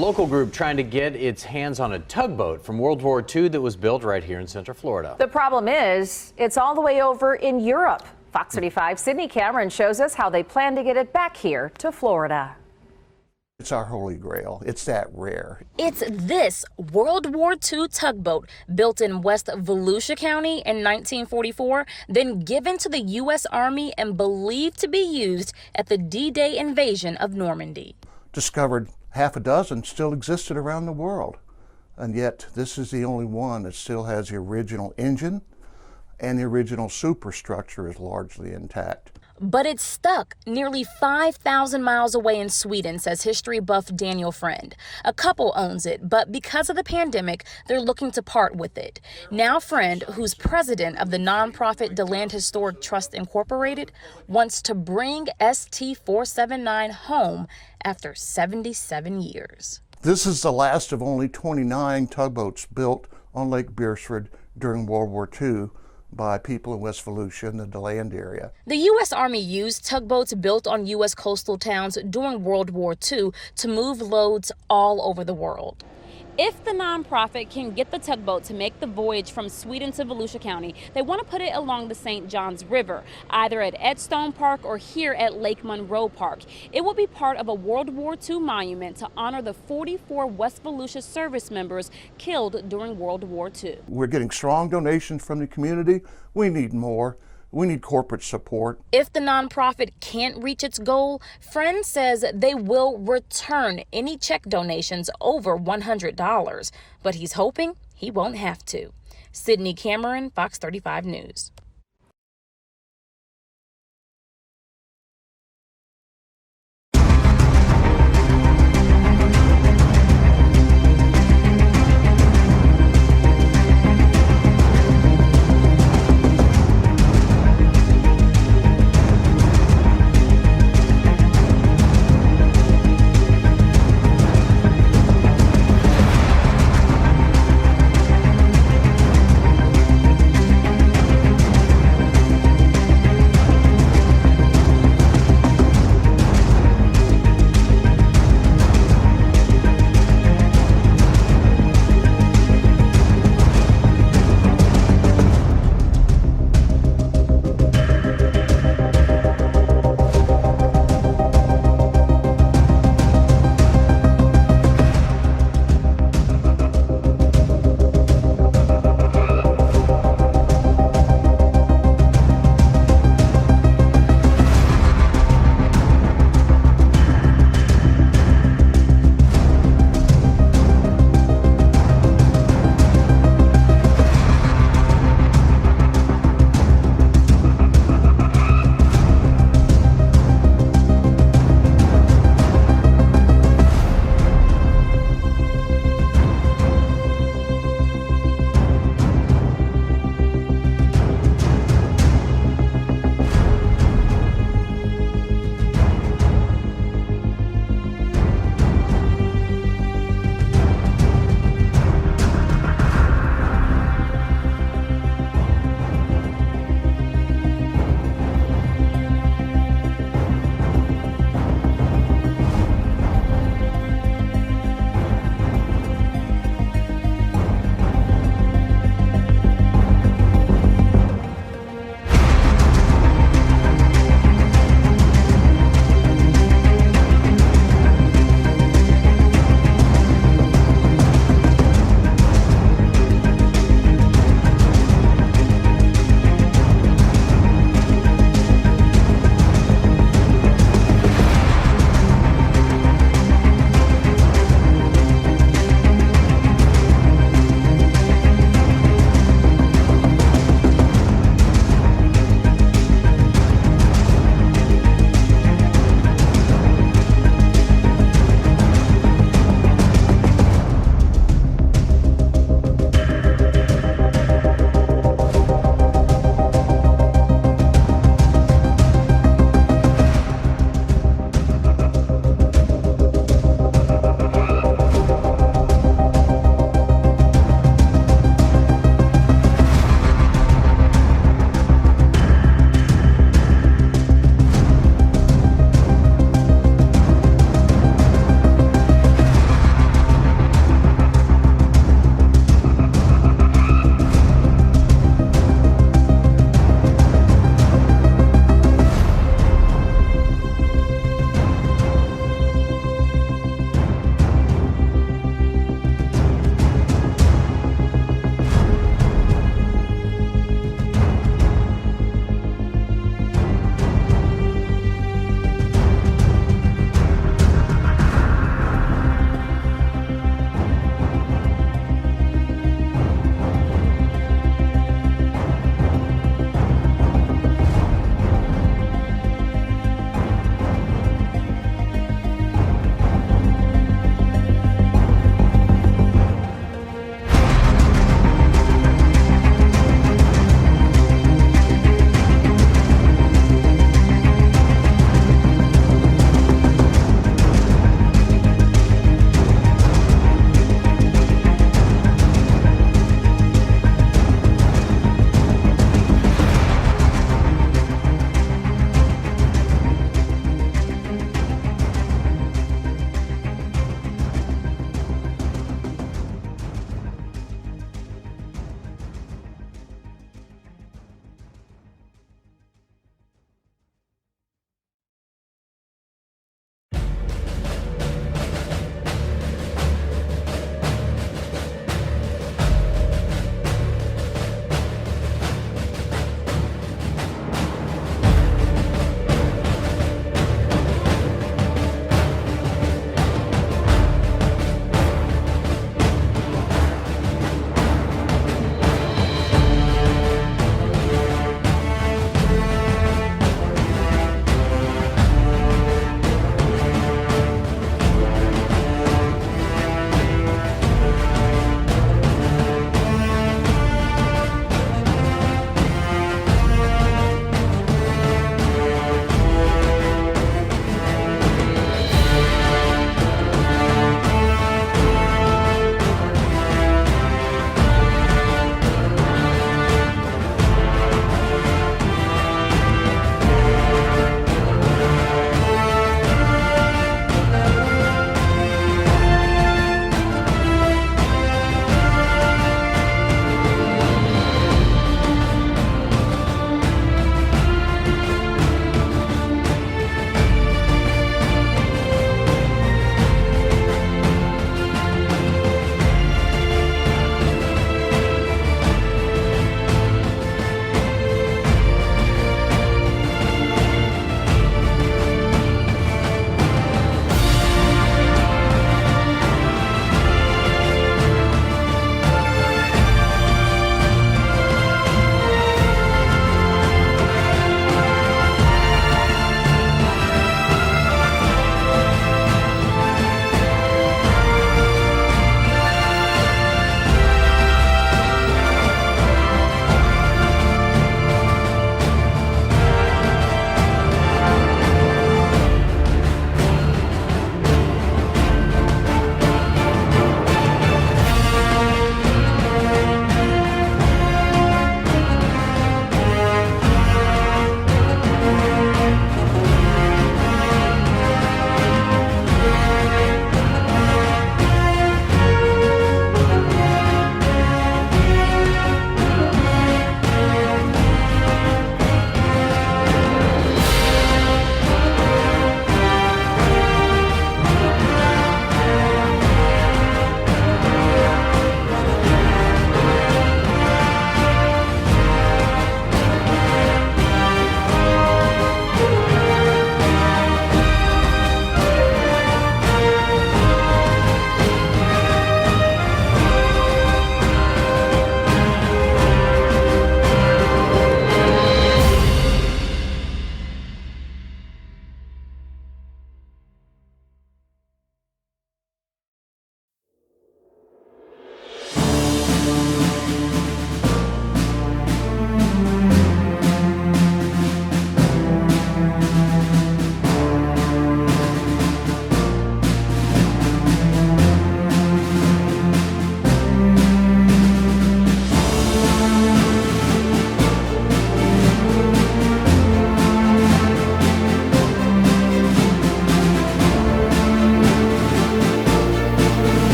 local group trying to get its hands on a tugboat from World War II that was built right here in Central Florida. The problem is, it's all the way over in Europe. Fox 35's Sydney Cameron shows us how they plan to get it back here to Florida. It's our holy grail. It's that rare. It's this World War II tugboat built in West Volusia County in 1944, then given to the U.S. Army and believed to be used at the D-Day invasion of Normandy. Discovered half a dozen still existed around the world, and yet this is the only one that still has the original engine, and the original superstructure is largely intact. But it's stuck nearly 5,000 miles away in Sweden, says history buff Daniel Friend. A couple owns it, but because of the pandemic, they're looking to part with it. Now Friend, who's president of the nonprofit DeLand Historic Trust Incorporated, wants to bring ST479 home after 77 years. This is the last of only 29 tugboats built on Lake Beresford during World War II by people in West Volusia and the DeLand area. The U.S. Army used tugboats built on U.S. coastal towns during World War II to move loads all over the world. If the nonprofit can get the tugboat to make the voyage from Sweden to Volusia County, they want to put it along the St. Johns River, either at Edstone Park or here at Lake Monroe Park. It will be part of a World War II monument to honor the 44 West Volusia service members killed during World War II. We're getting strong donations from the community. We need more. We need corporate support. If the nonprofit can't reach its goal, Friend says they will return any check donations over $100, but he's hoping he won't have to. Sydney Cameron, Fox 35 News.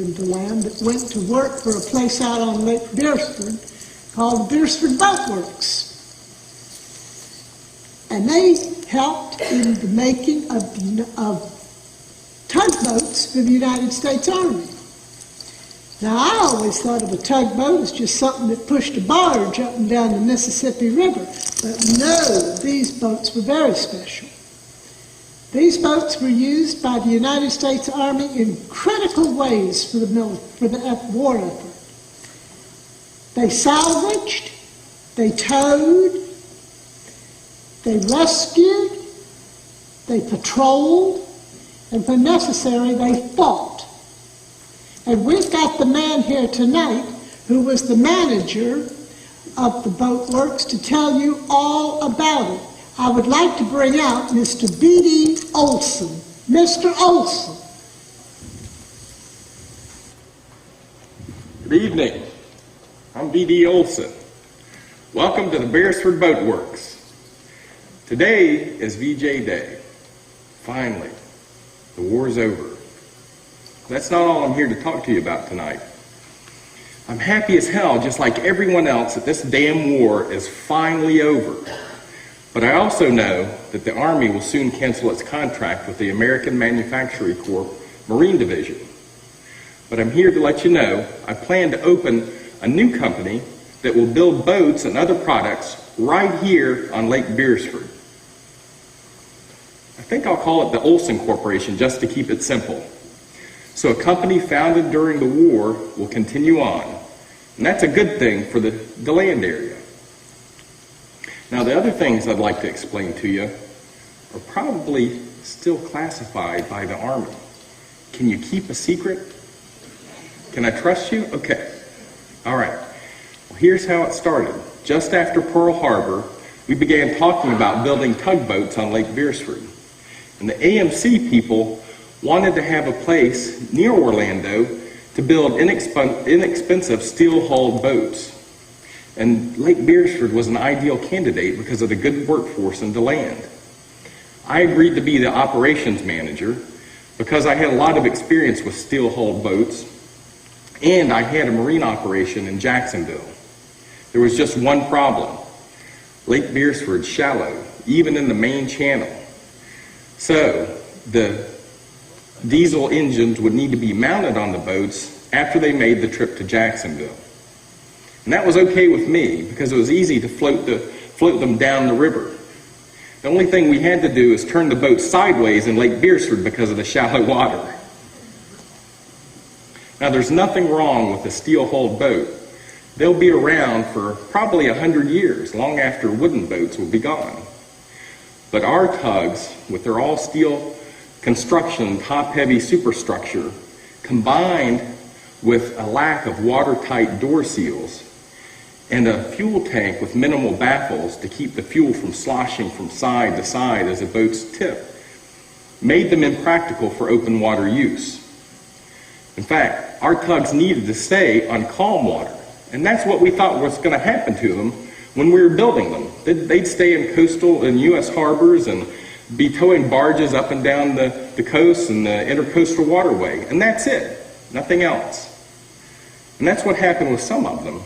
in DeLand that went to work for a place out on Lake Beresford called the Beresford Boat Works. And they helped in the making of tugboats for the United States Army. Now, I always thought of a tugboat as just something that pushed a barge up and down the Mississippi River. But no, these boats were very special. These boats were used by the United States Army in critical ways for the war effort. They salvaged, they towed, they rescued, they patrolled, and when necessary, they fought. And we've got the man here tonight who was the manager of the boat works to tell you all about it. I would like to bring out Mr. B.D. Olson. Mr. Olson. Good evening. I'm B.D. Olson. Welcome to the Beresford Boat Works. Today is VJ Day. Finally, the war's over. That's not all I'm here to talk to you about tonight. I'm happy as hell, just like everyone else, that this damn war is finally over. But I also know that the Army will soon cancel its contract with the American Manufacturing Corp Marine Division. But I'm here to let you know I plan to open a new company that will build boats and other products right here on Lake Beresford. I think I'll call it the Olson Corporation just to keep it simple. So a company founded during the war will continue on. And that's a good thing for the DeLand area. Now, the other things I'd like to explain to you are probably still classified by the Army. Can you keep a secret? Can I trust you? Okay. All right. Well, here's how it started. Just after Pearl Harbor, we began talking about building tugboats on Lake Beresford. And the AMC people wanted to have a place near Orlando to build inexpensive steel-hulled boats. And Lake Beresford was an ideal candidate because of the good workforce in DeLand. I agreed to be the operations manager because I had a lot of experience with steel-hulled boats, and I had a marine operation in Jacksonville. There was just one problem. Lake Beresford's shallow, even in the main channel. So the diesel engines would need to be mounted on the boats after they made the trip to Jacksonville. And that was okay with me because it was easy to float them down the river. The only thing we had to do is turn the boat sideways in Lake Beresford because of the shallow water. Now, there's nothing wrong with a steel-hulled boat. They'll be around for probably 100 years, long after wooden boats will be gone. But our tugs, with their all-steel construction, top-heavy superstructure, combined with a lack of watertight door seals and a fuel tank with minimal baffles to keep the fuel from sloshing from side to side as the boats tip, made them impractical for open water use. In fact, our tugs needed to stay on calm water, and that's what we thought was going to happen to them when we were building them. They'd stay in coastal and U.S. harbors and be towing barges up and down the coast and the intercoastal waterway, and that's it, nothing else. And that's what happened with some of them,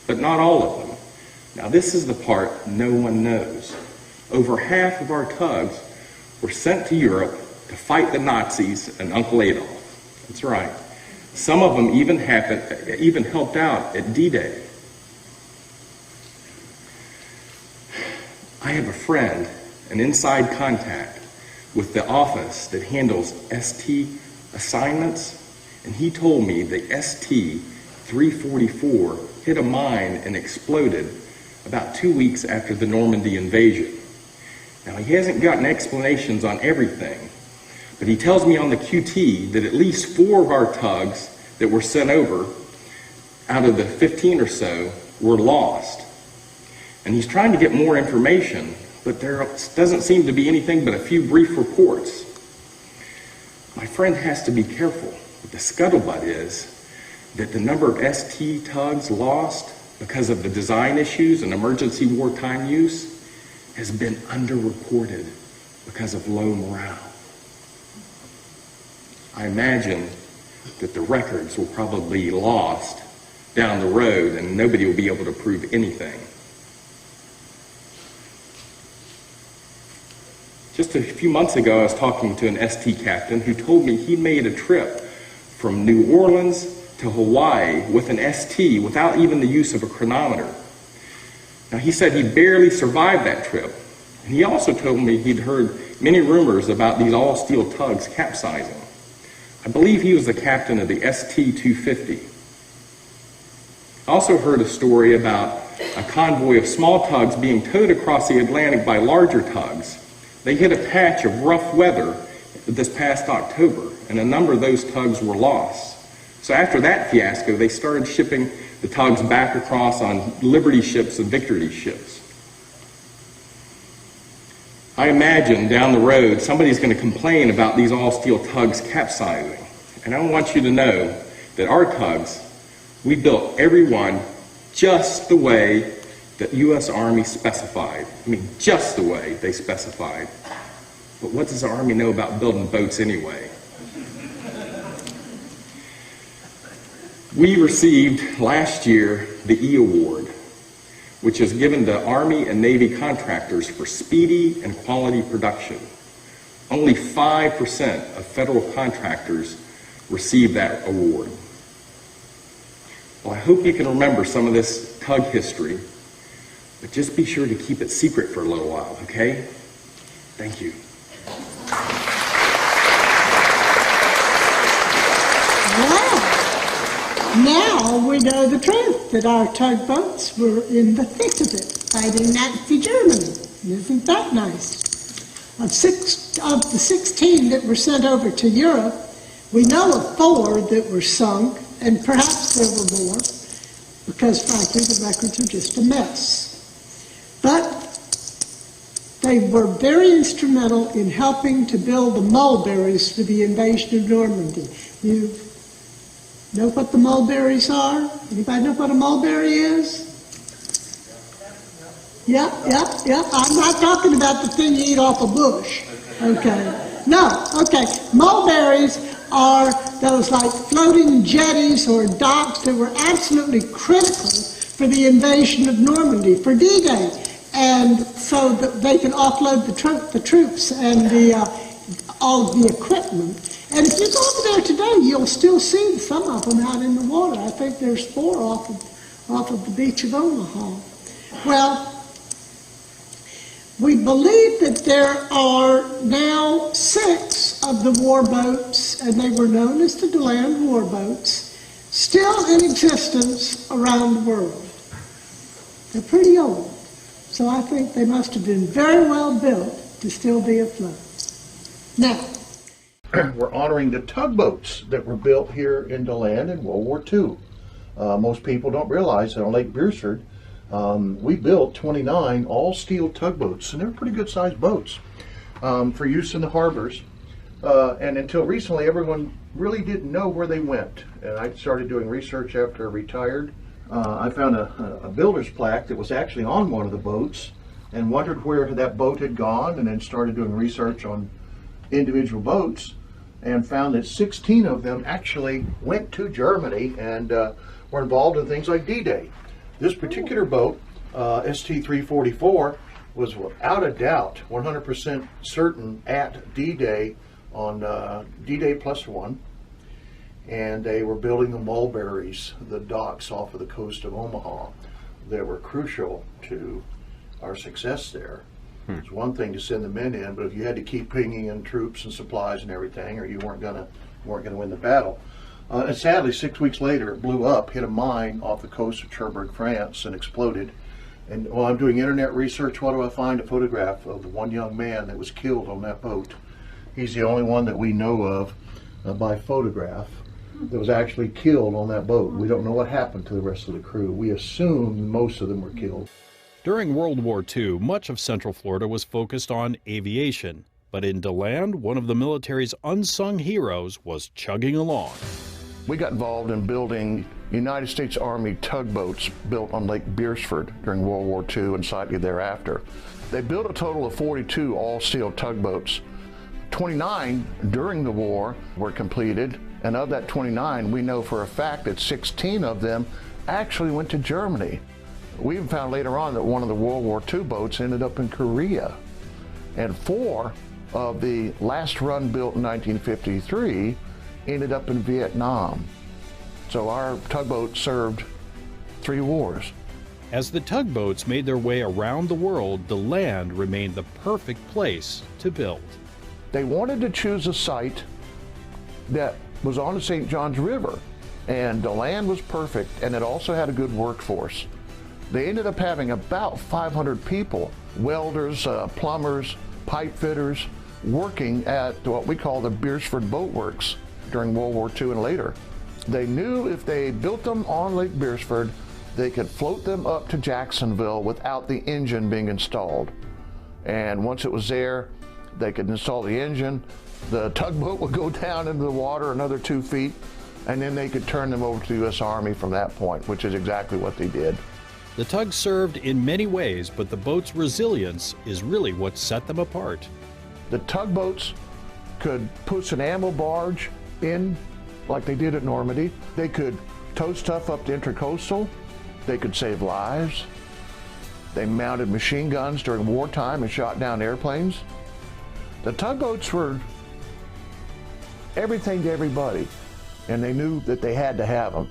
but not all of them. Now, this is the part no one knows. Over half of our tugs were sent to Europe to fight the Nazis and Uncle Adolf. That's right. Some of them even helped out at D-Day. I have a friend, an inside contact with the office that handles ST assignments, and he told me the ST-344 hit a mine and exploded about 2 weeks after the Normandy invasion. Now, he hasn't gotten explanations on everything, but he tells me on the QT that at least 4 of our tugs that were sent over, out of the 15 or so, were lost. And he's trying to get more information, but there doesn't seem to be anything but a few brief reports. My friend has to be careful, but the scuttlebutt is that the number of ST tugs lost because of the design issues and emergency wartime use has been underreported because of low morale. I imagine that the records will probably be lost down the road and nobody will be able to prove anything. Just a few months ago, I was talking to an ST captain who told me he made a trip from New Orleans to Hawaii with an ST without even the use of a chronometer. Now, he said he barely survived that trip. And he also told me he'd heard many rumors about these all-steel tugs capsizing. I believe he was the captain of the ST250. I also heard a story about a convoy of small tugs being towed across the Atlantic by larger tugs. They hit a patch of rough weather this past October, and a number of those tugs were lost. So after that fiasco, they started shipping the tugs back across on Liberty ships and Victory ships. I imagine down the road, somebody's going to complain about these all-steel tugs capsizing. And I want you to know that our tugs, we built every one just the way that U.S. Army specified. I mean, just the way they specified. But what does the Army know about building boats anyway? We received last year the E Award, which is given to Army and Navy contractors for speedy and quality production. Only 5% of federal contractors receive that award. Well, I hope you can remember some of this tug history, but just be sure to keep it secret for a little while, okay? Thank you. Now we know the truth, that our tugboats were in the thick of it, fighting Nazi Germany. Isn't that nice? Of the 16 that were sent over to Europe, we know of 4 that were sunk, and perhaps there were more, because frankly the records are just a mess. But they were very instrumental in helping to build the mulberries for the invasion of Normandy. You know what the mulberries are? Anybody know what a mulberry is? Yep. I'm not talking about the thing you eat off a bush. Okay. No, okay. Mulberries are those like floating jetties or docks that were absolutely critical for the invasion of Normandy, for D-Day. And so that they can offload the troops and all of the equipment. And if you go over there today, you'll still see some of them out in the water. I think there's 4 off of the beach of Omaha. Well, we believe that there are now 6 of the war boats, and they were known as the DeLand war boats, still in existence around the world. They're pretty old, so I think they must have been very well built to still be afloat. Now, we're honoring the tugboats that were built here in DeLand in World War II. Most people don't realize that on Lake Beresford, we built 29 all-steel tugboats, and they're pretty good-sized boats for use in the harbors. And until recently, everyone really didn't know where they went. And I started doing research after I retired. I found a builder's plaque that was actually on one of the boats and wondered where that boat had gone, and then started doing research on individual boats and found that 16 of them actually went to Germany and were involved in things like D-Day. This particular boat, ST479 was without a doubt 100% certain at D-Day on D-Day +1, and they were building the mulberries, the docks off of the coast of Omaha that were crucial to our success there. It's one thing to send the men in, but if you had to keep bringing in troops and supplies and everything, or you weren't gonna win the battle. And sadly, 6 weeks later, it blew up, hit a mine off the coast of Cherbourg, France, and exploded. And while I'm doing internet research, what do I find? A photograph of the one young man that was killed on that boat. He's the only one that we know of by photograph that was actually killed on that boat. We don't know what happened to the rest of the crew. We assume most of them were killed. During World War II, much of Central Florida was focused on aviation. But in DeLand, one of the military's unsung heroes was chugging along. We got involved in building United States Army tugboats built on Lake Beresford during World War II and slightly thereafter. They built a total of 42 all-steel tugboats. 29 during the war were completed, And of that 29, we know for a fact that 16 of them actually went to Germany. We even found later on that one of the World War II boats ended up in Korea. And 4 of the last run built in 1953 ended up in Vietnam. So our tugboat served 3 wars. As the tugboats made their way around the world, DeLand remained the perfect place to build. They wanted to choose a site that was on the St. Johns River, and DeLand was perfect, and it also had a good workforce. They ended up having about 500 people, welders, plumbers, pipe fitters, working at what we call the Beresford Boat Works during World War II and later. They knew if they built them on Lake Beresford, they could float them up to Jacksonville without the engine being installed. And once it was there, they could install the engine, the tugboat would go down into the water another 2 feet, and then they could turn them over to the U.S. Army from that point, which is exactly what they did. The tug served in many ways, but the boat's resilience is really what set them apart. The tugboats could push an ammo barge in like they did at Normandy. They could tow stuff up the intercoastal. They could save lives. They mounted machine guns during wartime and shot down airplanes. The tugboats were everything to everybody, and they knew that they had to have them.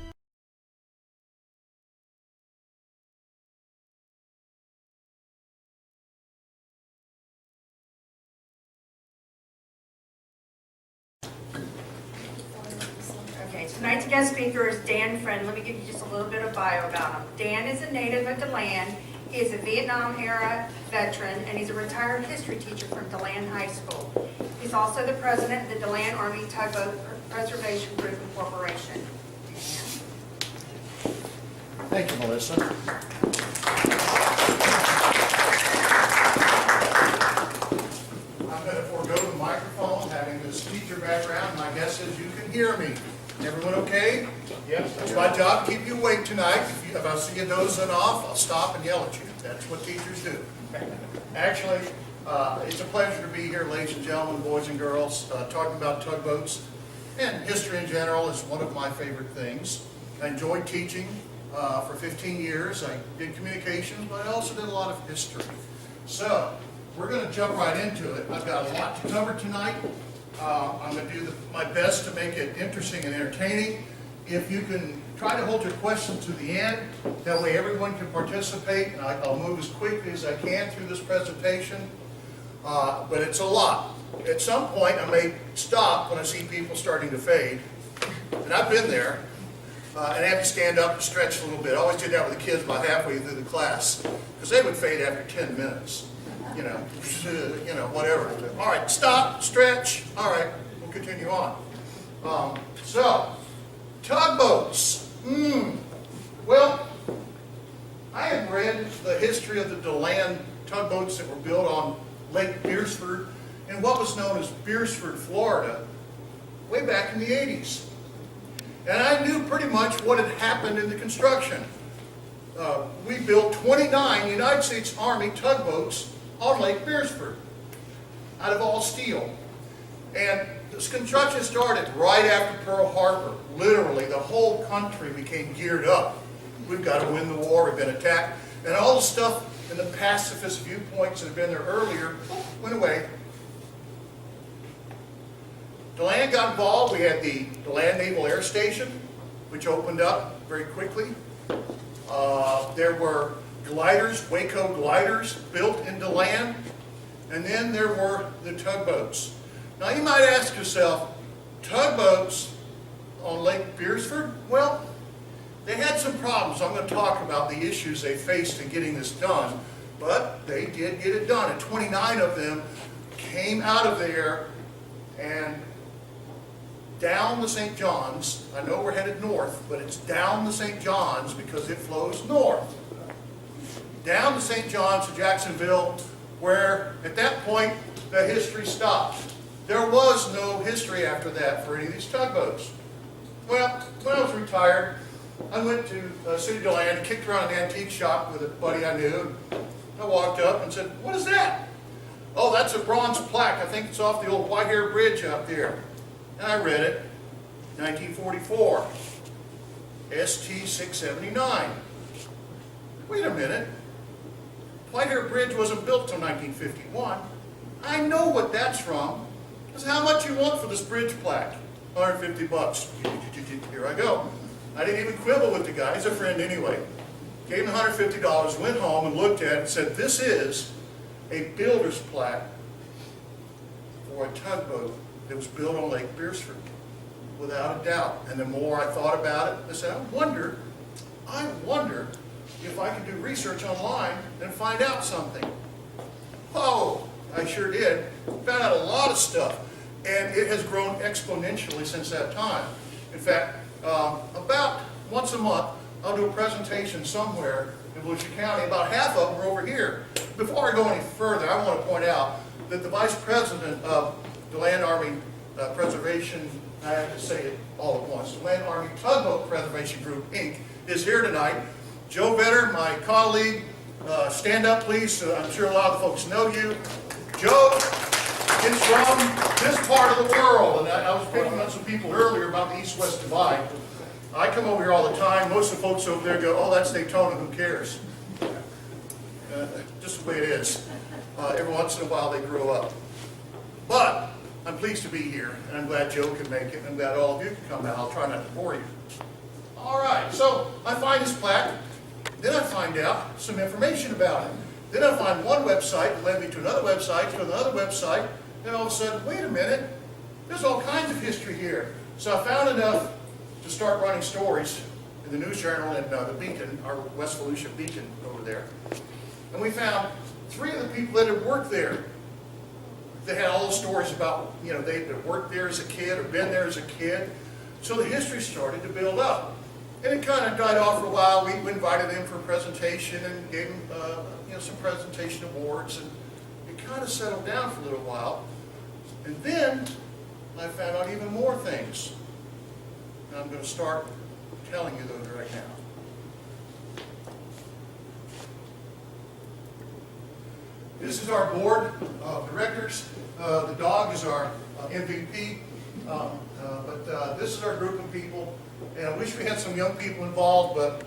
Okay, tonight's guest speaker is Dan Friend. Let me give you just a little bit of bio about him. Dan is a native of DeLand. He is a Vietnam-era veteran, and he's a retired history teacher from DeLand High School. He's also the president of the DeLand Army Tugboat Preservation Group Incorporation. Thank you, Melissa. I'm going to forego the microphone, having this teacher background. My guess is you can hear me. Everyone okay? Yes. It's my job to keep you awake tonight. If I see you dozing off, I'll stop and yell at you. That's what teachers do. Actually, it's a pleasure to be here, ladies and gentlemen, boys and girls, talking about tugboats. And history in general is one of my favorite things. I enjoyed teaching for 15 years. I did communications, but I also did a lot of history. So, we're going to jump right into it. I've got a lot to cover tonight. I'm going to do my best to make it interesting and entertaining. If you can try to hold your questions to the end, that way everyone can participate, and I'll move as quickly as I can through this presentation. But it's a lot. At some point, I may stop when I see people starting to fade. And I've been there. And I have to stand up and stretch a little bit. I always did that with the kids about halfway through the class, because they would fade after 10 minutes. You know, whatever. All right, stop, stretch. All right, we'll continue on. So, tugboats. Well, I have read the history of the DeLand tugboats that were built on Lake Beresford in what was known as Beresford, Florida, way back in the 80s. And I knew pretty much what had happened in the construction. We built 29 United States Army tugboats on Lake Beresford, out of all steel. And this construction started right after Pearl Harbor. Literally, the whole country became geared up. We've got to win the war, we've been attacked. And all the stuff in the pacifist viewpoints that had been there earlier went away. DeLand got involved. We had the DeLand Naval Air Station, which opened up very quickly. There were gliders, Waco gliders, built in DeLand. And then there were the tugboats. Now you might ask yourself, tugboats on Lake Beresford? Well, they had some problems. I'm going to talk about the issues they faced in getting this done. But they did get it done. And 29 of them came out of there and down the St. Johns. I know we're headed north, but it's down the St. Johns because it flows north. Down the St. Johns to Jacksonville, where at that point the history stopped. There was no history after that for any of these tugboats. Well, when I was retired, I went to City DeLand and kicked around an antique shop with a buddy I knew. I walked up and said, "What is that?" "Oh, that's a bronze plaque. I think it's off the old White Hair Bridge out there." And I read it. 1944, ST479. Wait a minute. Whitehair Bridge wasn't built till 1951. I know what that's from. Because how much you want for this bridge plaque? 150 bucks. Here I go. I didn't even quibble with the guy. He's a friend anyway. Gave him $150, went home and looked at it and said, this is a builder's plaque for a tugboat that was built on Lake Beresford, without a doubt. And the more I thought about it, I said, I wonder if I could do research online and find out something. Oh, I sure did. Found out a lot of stuff. And it has grown exponentially since that time. In fact, about once a month, I'll do a presentation somewhere in Volusia County. About half of them are over here. Before I go any further, I want to point out that the Vice President of DeLand Army Preservation, I have to say it all at once, DeLand Army Tugboat Preservation Group, Inc., is here tonight. Joe Vetter, my colleague, stand up please. I'm sure a lot of the folks know you. Joe is from this part of the world, and I was picking on some people earlier about the East-West divide. I come over here all the time. Most of the folks over there go, oh, that's Daytona, who cares? Just the way it is. Every once in a while they grow up. But I'm pleased to be here, and I'm glad Joe can make it, and I'm glad all of you can come out. I'll try not to bore you. All right, so I find this plaque. Then I find out some information about it. Then I find one website that led me to another website, and all of a sudden, wait a minute, there's all kinds of history here. So I found enough to start running stories in the News Journal and the Beacon, our West Volusia Beacon over there. And we found 3 of the people that had worked there. They had all the stories about, they had worked there as a kid or been there as a kid. So the history started to build up. And it kind of died off for a while. We invited them for a presentation and gave them some presentation awards. And it kind of settled down for a little while. And then I found out even more things. And I'm going to start telling you those right now. This is our board of directors. The dog is our MVP. But this is our group of people. And I wish we had some young people involved, but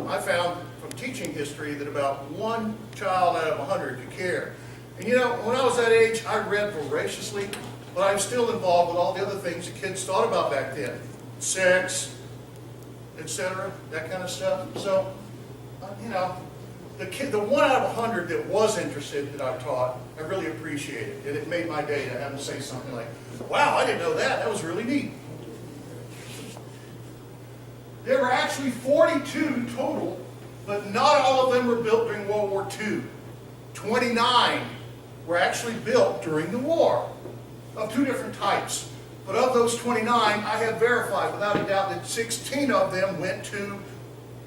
I found from teaching history that about 1 child out of 100 could care. And when I was that age, I read voraciously, but I'm still involved with all the other things the kids thought about back then. Sex, etc., that kind of stuff. So, the 1 out of 100 that was interested that I taught, I really appreciated. And it made my day to have them say something like, wow, I didn't know that. That was really neat. There were actually 42 total, but not all of them were built during World War II. 29 were actually built during the war, of 2 different types. But of those 29, I have verified without a doubt that 16 of them went to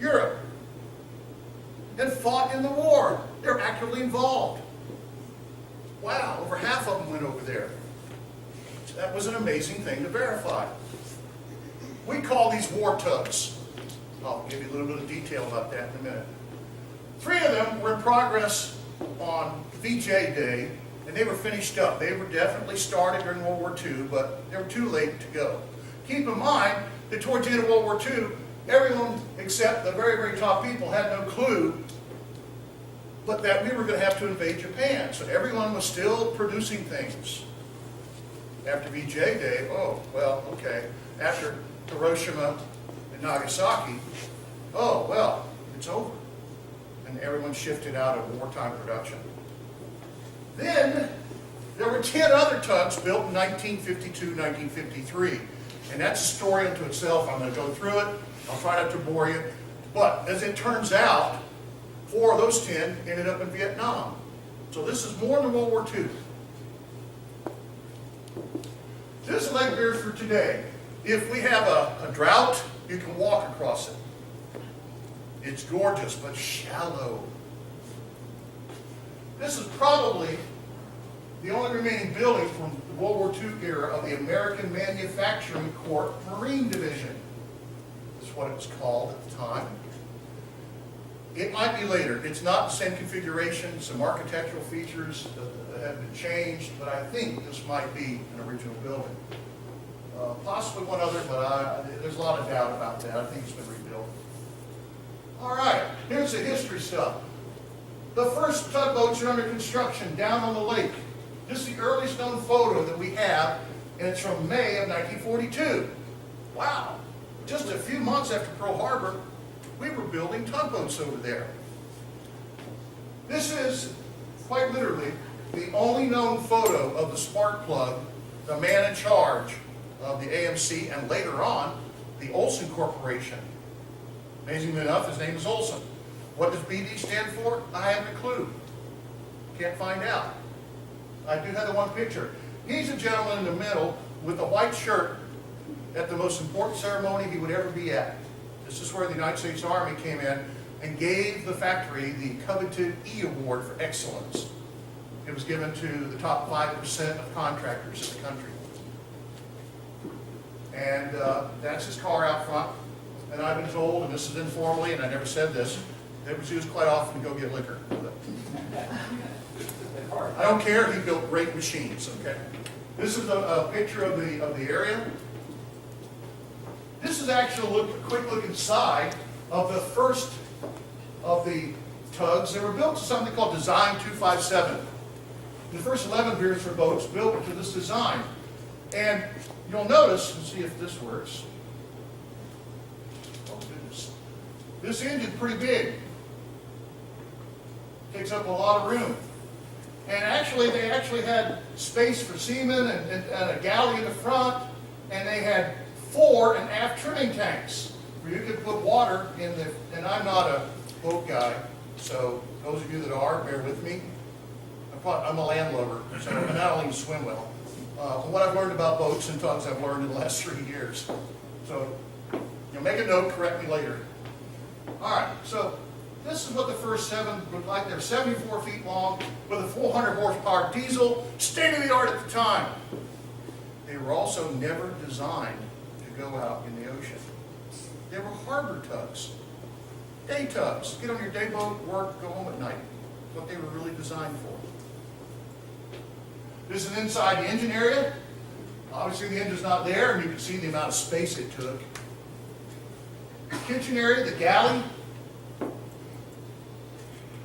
Europe and fought in the war. They're actively involved. Wow, over half of them went over there. So that was an amazing thing to verify. We call these war tugs. I'll give you a little bit of detail about that in a minute. 3 of them were in progress on VJ Day, and they were finished up. They were definitely started during World War II, but they were too late to go. Keep in mind that towards the end of World War II, everyone except the very, very top people had no clue but that we were going to have to invade Japan. So everyone was still producing things. After VJ Day, oh, well, okay. After Hiroshima and Nagasaki, oh, well, it's over. And everyone shifted out of wartime production. Then, there were 10 other tugs built in 1952, 1953. And that's a story unto itself. I'm going to go through it. I'll try not to bore you. But, as it turns out, 4 of those 10 ended up in Vietnam. So this is more than World War II. This is Lake Beresford today. If we have a drought, you can walk across it. It's gorgeous, but shallow. This is probably the only remaining building from the World War II era of the American Manufacturing Corps Marine Division. That's what it was called at the time. It might be later. It's not the same configuration. Some architectural features have been changed, but I think this might be an original building. Possibly one other, but there's a lot of doubt about that. I think it's been rebuilt. All right, here's the history stuff. The first tugboats are under construction down on the lake. This is the earliest known photo that we have, and it's from May of 1942. Wow, just a few months after Pearl Harbor, we were building tugboats over there. This is, quite literally, the only known photo of the spark plug, the man in charge of the AMC, and later on, the Olson Corporation. Amazingly enough, his name is Olson. What does BD stand for? I haven't a clue. Can't find out. I do have the one picture. He's a gentleman in the middle with a white shirt at the most important ceremony he would ever be at. This is where the United States Army came in and gave the factory the coveted E Award for excellence. It was given to the top 5% of contractors in the country. And that's his car out front. And I've been told, and this is informally, and I never said this, that it was used quite often to go get liquor. I don't care, he built great machines, okay? This is a picture of the area. This is actually a quick look inside of the first of the tugs. They were built to something called Design 257. The first 11 Beresford boats built to this design. And you'll notice, let's see if this works. Oh goodness. This engine's pretty big. Takes up a lot of room. And actually, they actually had space for seamen and a galley in the front, and they had fore and aft trimming tanks where you could put water in the, and I'm not a boat guy, so those of you that are, bear with me. I'm a landlubber, so and I don't even swim well. What I've learned about boats and tugs, I've learned in the last 3 years. So, make a note, correct me later. All right, so this is what the first 7 looked like. They're 74 feet long with a 400 horsepower diesel, state of the art at the time. They were also never designed to go out in the ocean. They were harbor tugs, day tugs. Get on your day boat, work, go home at night. What they were really designed for. This is inside the engine area. Obviously the engine's not there, and you can see the amount of space it took. The kitchen area, the galley,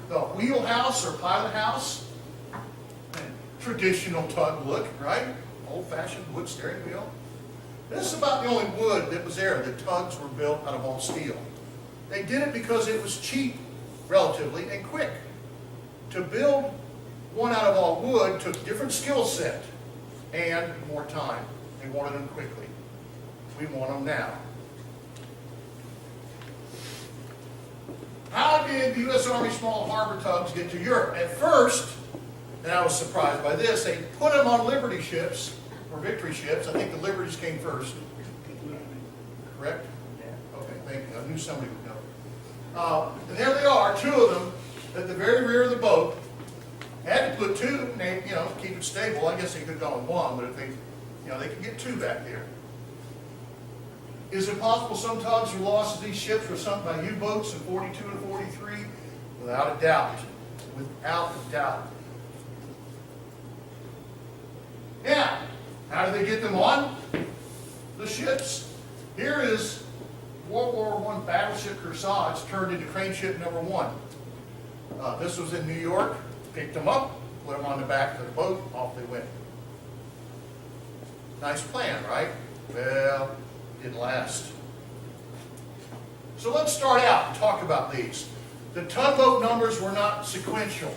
the wheelhouse or pilot house, traditional tug look, right? Old-fashioned wood steering wheel. This is about the only wood that was there. The tugs were built out of all steel. They did it because it was cheap, relatively, and quick. To build one out of all wood took a different skill set and more time. They wanted them quickly. We want them now. How did the U.S. Army small harbor tugs get to Europe? At first, and I was surprised by this, they put them on Liberty ships, or Victory ships. I think the Liberties came first. Correct? Okay, thank you. I knew somebody would know. And there they are, 2 of them, at the very rear of the boat. Had to put 2, keep it stable. I guess they could have gone 1, but if they, they could get 2 back there. Is it possible some tugs were lost as these ships were sunk by U-boats in 42 and 43? Without a doubt. Without a doubt. Now, how did they get them on the ships? Here is World War I battleship Kearsarge turned into crane ship number 1. This was in New York. Picked them up, put them on the back of the boat, off they went. Nice plan, right? Well, it didn't last. So let's start out and talk about these. The tugboat numbers were not sequential.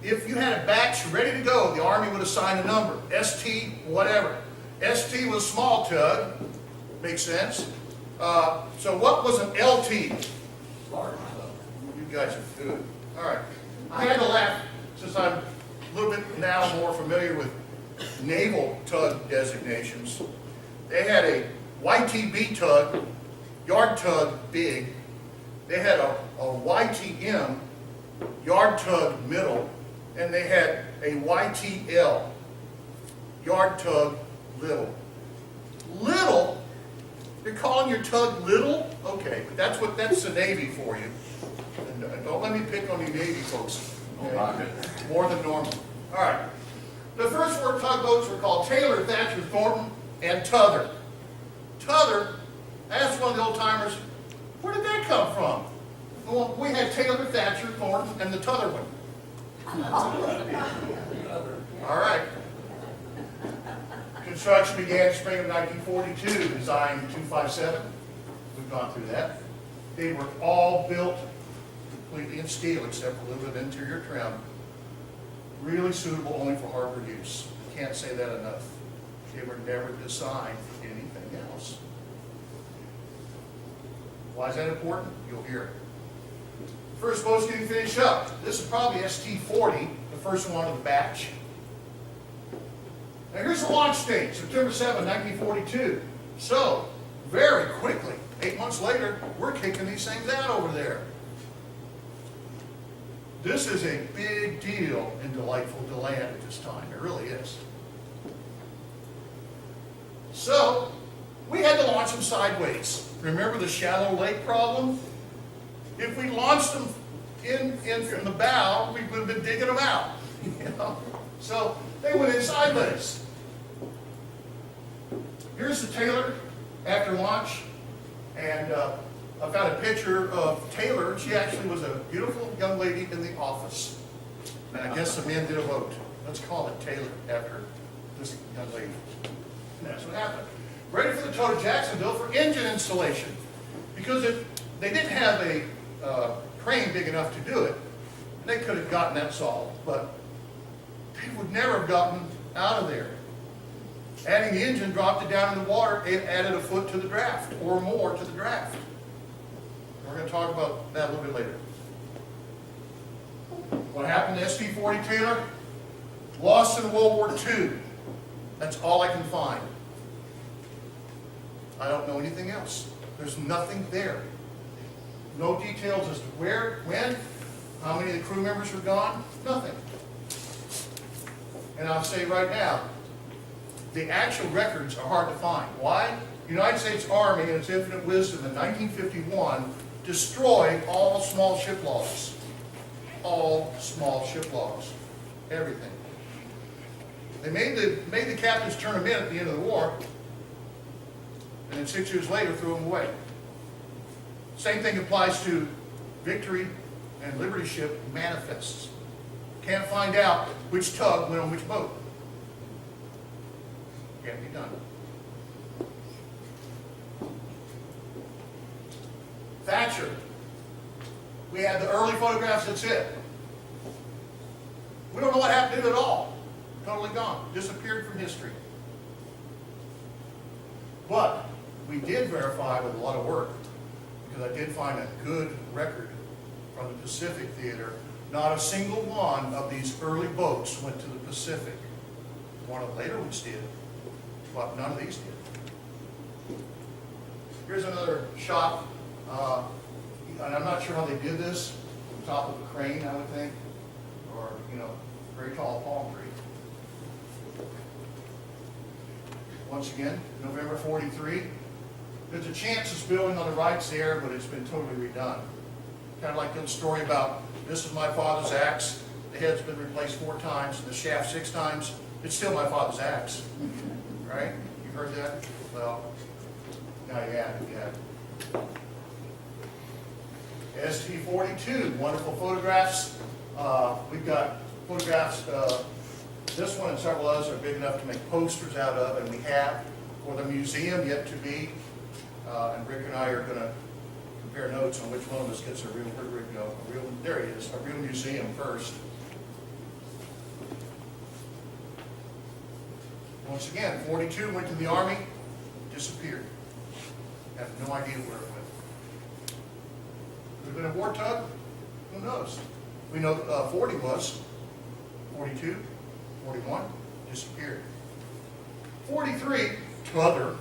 If you had a batch ready to go, the Army would assign a number, ST, whatever. ST was small tug, makes sense. So what was an LT? Large tug. You guys are good. All right. I had to laugh since I'm a little bit now more familiar with naval tug designations. They had a YTB tug, yard tug big. They had a YTM, yard tug middle, and they had a YTL, yard tug little. Little? You're calling your tug little? Okay, but that's the Navy for you. And don't let me pick on you Navy folks. Okay? More than normal. All right. The first 4 tugboats were called Taylor, Thatcher, Thornton. and t'other. T'other, that's one of the old timers. Where did that come from? Well, we had Taylor, Thatcher, Thornton, and the t'other one. All right. Construction began spring of 1942, design 257. We've gone through that. They were all built completely in steel except for a little bit of interior trim. Really suitable only for harbor use. Can't say that enough. They were never designed for anything else. Why is that important? You'll hear it. First boat's getting finished up. This is probably ST40, the first one of the batch. Now here's the launch date, September 7, 1942. So, very quickly, 8 months later, we're kicking these things out over there. This is a big deal in delightful DeLand at this time. It really is. So, we had to launch them sideways. Remember the shallow lake problem? If we launched them in from the bow, we would have been digging them out. You know? So, they went in sideways. Here's the Taylor after launch, and I found a picture of Taylor. She actually was a beautiful young lady in the office. And I guess the men did a vote. Let's call it Taylor after this young lady. And that's what happened. Ready for the tow to Jacksonville for engine installation. Because they didn't have a crane big enough to do it, they could have gotten that solved. But they would never have gotten out of there. Adding the engine dropped it down in the water, it added a foot to the draft, or more to the draft. We're going to talk about that a little bit later. What happened to ST40 Taylor? Lost in World War II. That's all I can find. I don't know anything else. There's nothing there. No details as to where, when, how many of the crew members were gone. Nothing. And I'll say right now, the actual records are hard to find. Why? The United States Army, in its infinite wisdom in 1951, destroyed all small ship logs. All small ship logs. Everything. They made the captains turn them in at the end of the war, and then 6 years later threw them away. Same thing applies to Victory and Liberty ship manifests. Can't find out which tug went on which boat. Can't be done. Thatcher. We had the early photographs, that's it. We don't know what happened to it at all. Totally gone. Disappeared from history. But we did verify with a lot of work, because I did find a good record from the Pacific Theater. Not a single one of these early boats went to the Pacific. One of the later ones did, but none of these did. Here's another shot, and I'm not sure how they did this, on top of a crane, I would think, or, you know, very tall palm tree. Once again, November 43. There's a chance it's building on the right's there, but it's been totally redone. Kind of like the story about, this is my father's axe, the head's been replaced 4 times, and the shaft 6 times. It's still my father's axe. Right? You heard that? Well, now you have it, yeah. ST42, wonderful photographs. We've got photographs, this one and several others are big enough to make posters out of, and we have for the museum yet to be. And Rick and I are going to compare notes on which one of us gets a real, where'd Rick go? There he is, a real museum first. Once again, 42 went to the Army, disappeared. Have no idea where it went. Could have been a war tug? Who knows? We know 40 was. 42, 41, disappeared. 43, t'other,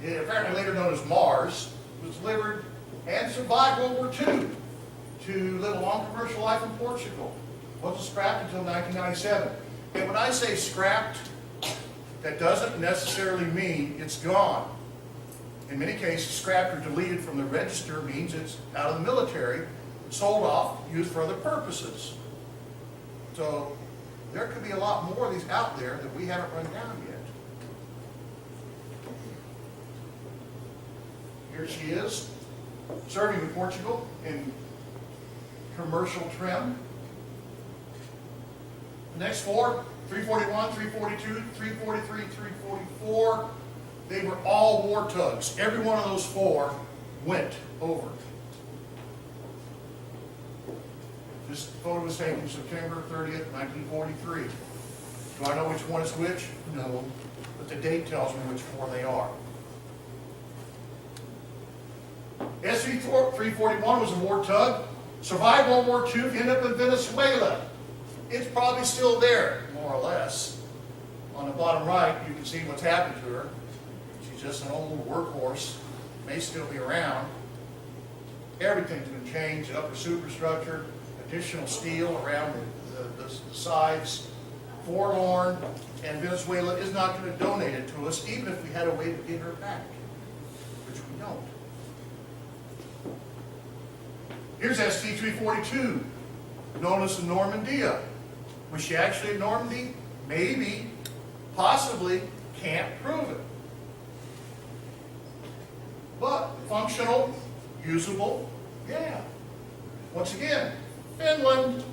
apparently later known as Mars, was delivered and survived World War II to live a long commercial life in Portugal. Wasn't scrapped until 1997. And when I say scrapped, that doesn't necessarily mean it's gone. In many cases, scrapped or deleted from the register means it's out of the military, sold off, used for other purposes. So there could be a lot more of these out there that we haven't run down yet. Here she is, serving in Portugal in commercial trim. The next four, 341, 342, 343, 344, they were all war tugs. Every one of those four went over. This photo was taken September 30th, 1943. Do I know which one is which? No, but the date tells me which four they are. SC-341 was a war tug, survived World War II, ended up in Venezuela. It's probably still there, more or less. On the bottom right, you can see what's happened to her. She's just an old workhorse, may still be around. Everything's been changed, the upper superstructure, additional steel around the sides. Forlorn, and Venezuela is not going to donate it to us, even if we had a way to get her back, which we don't. Here's ST-342, known as the Normandy. Was she actually at Normandy? Maybe, possibly, can't prove it. But functional, usable, yeah. Once again, Finland.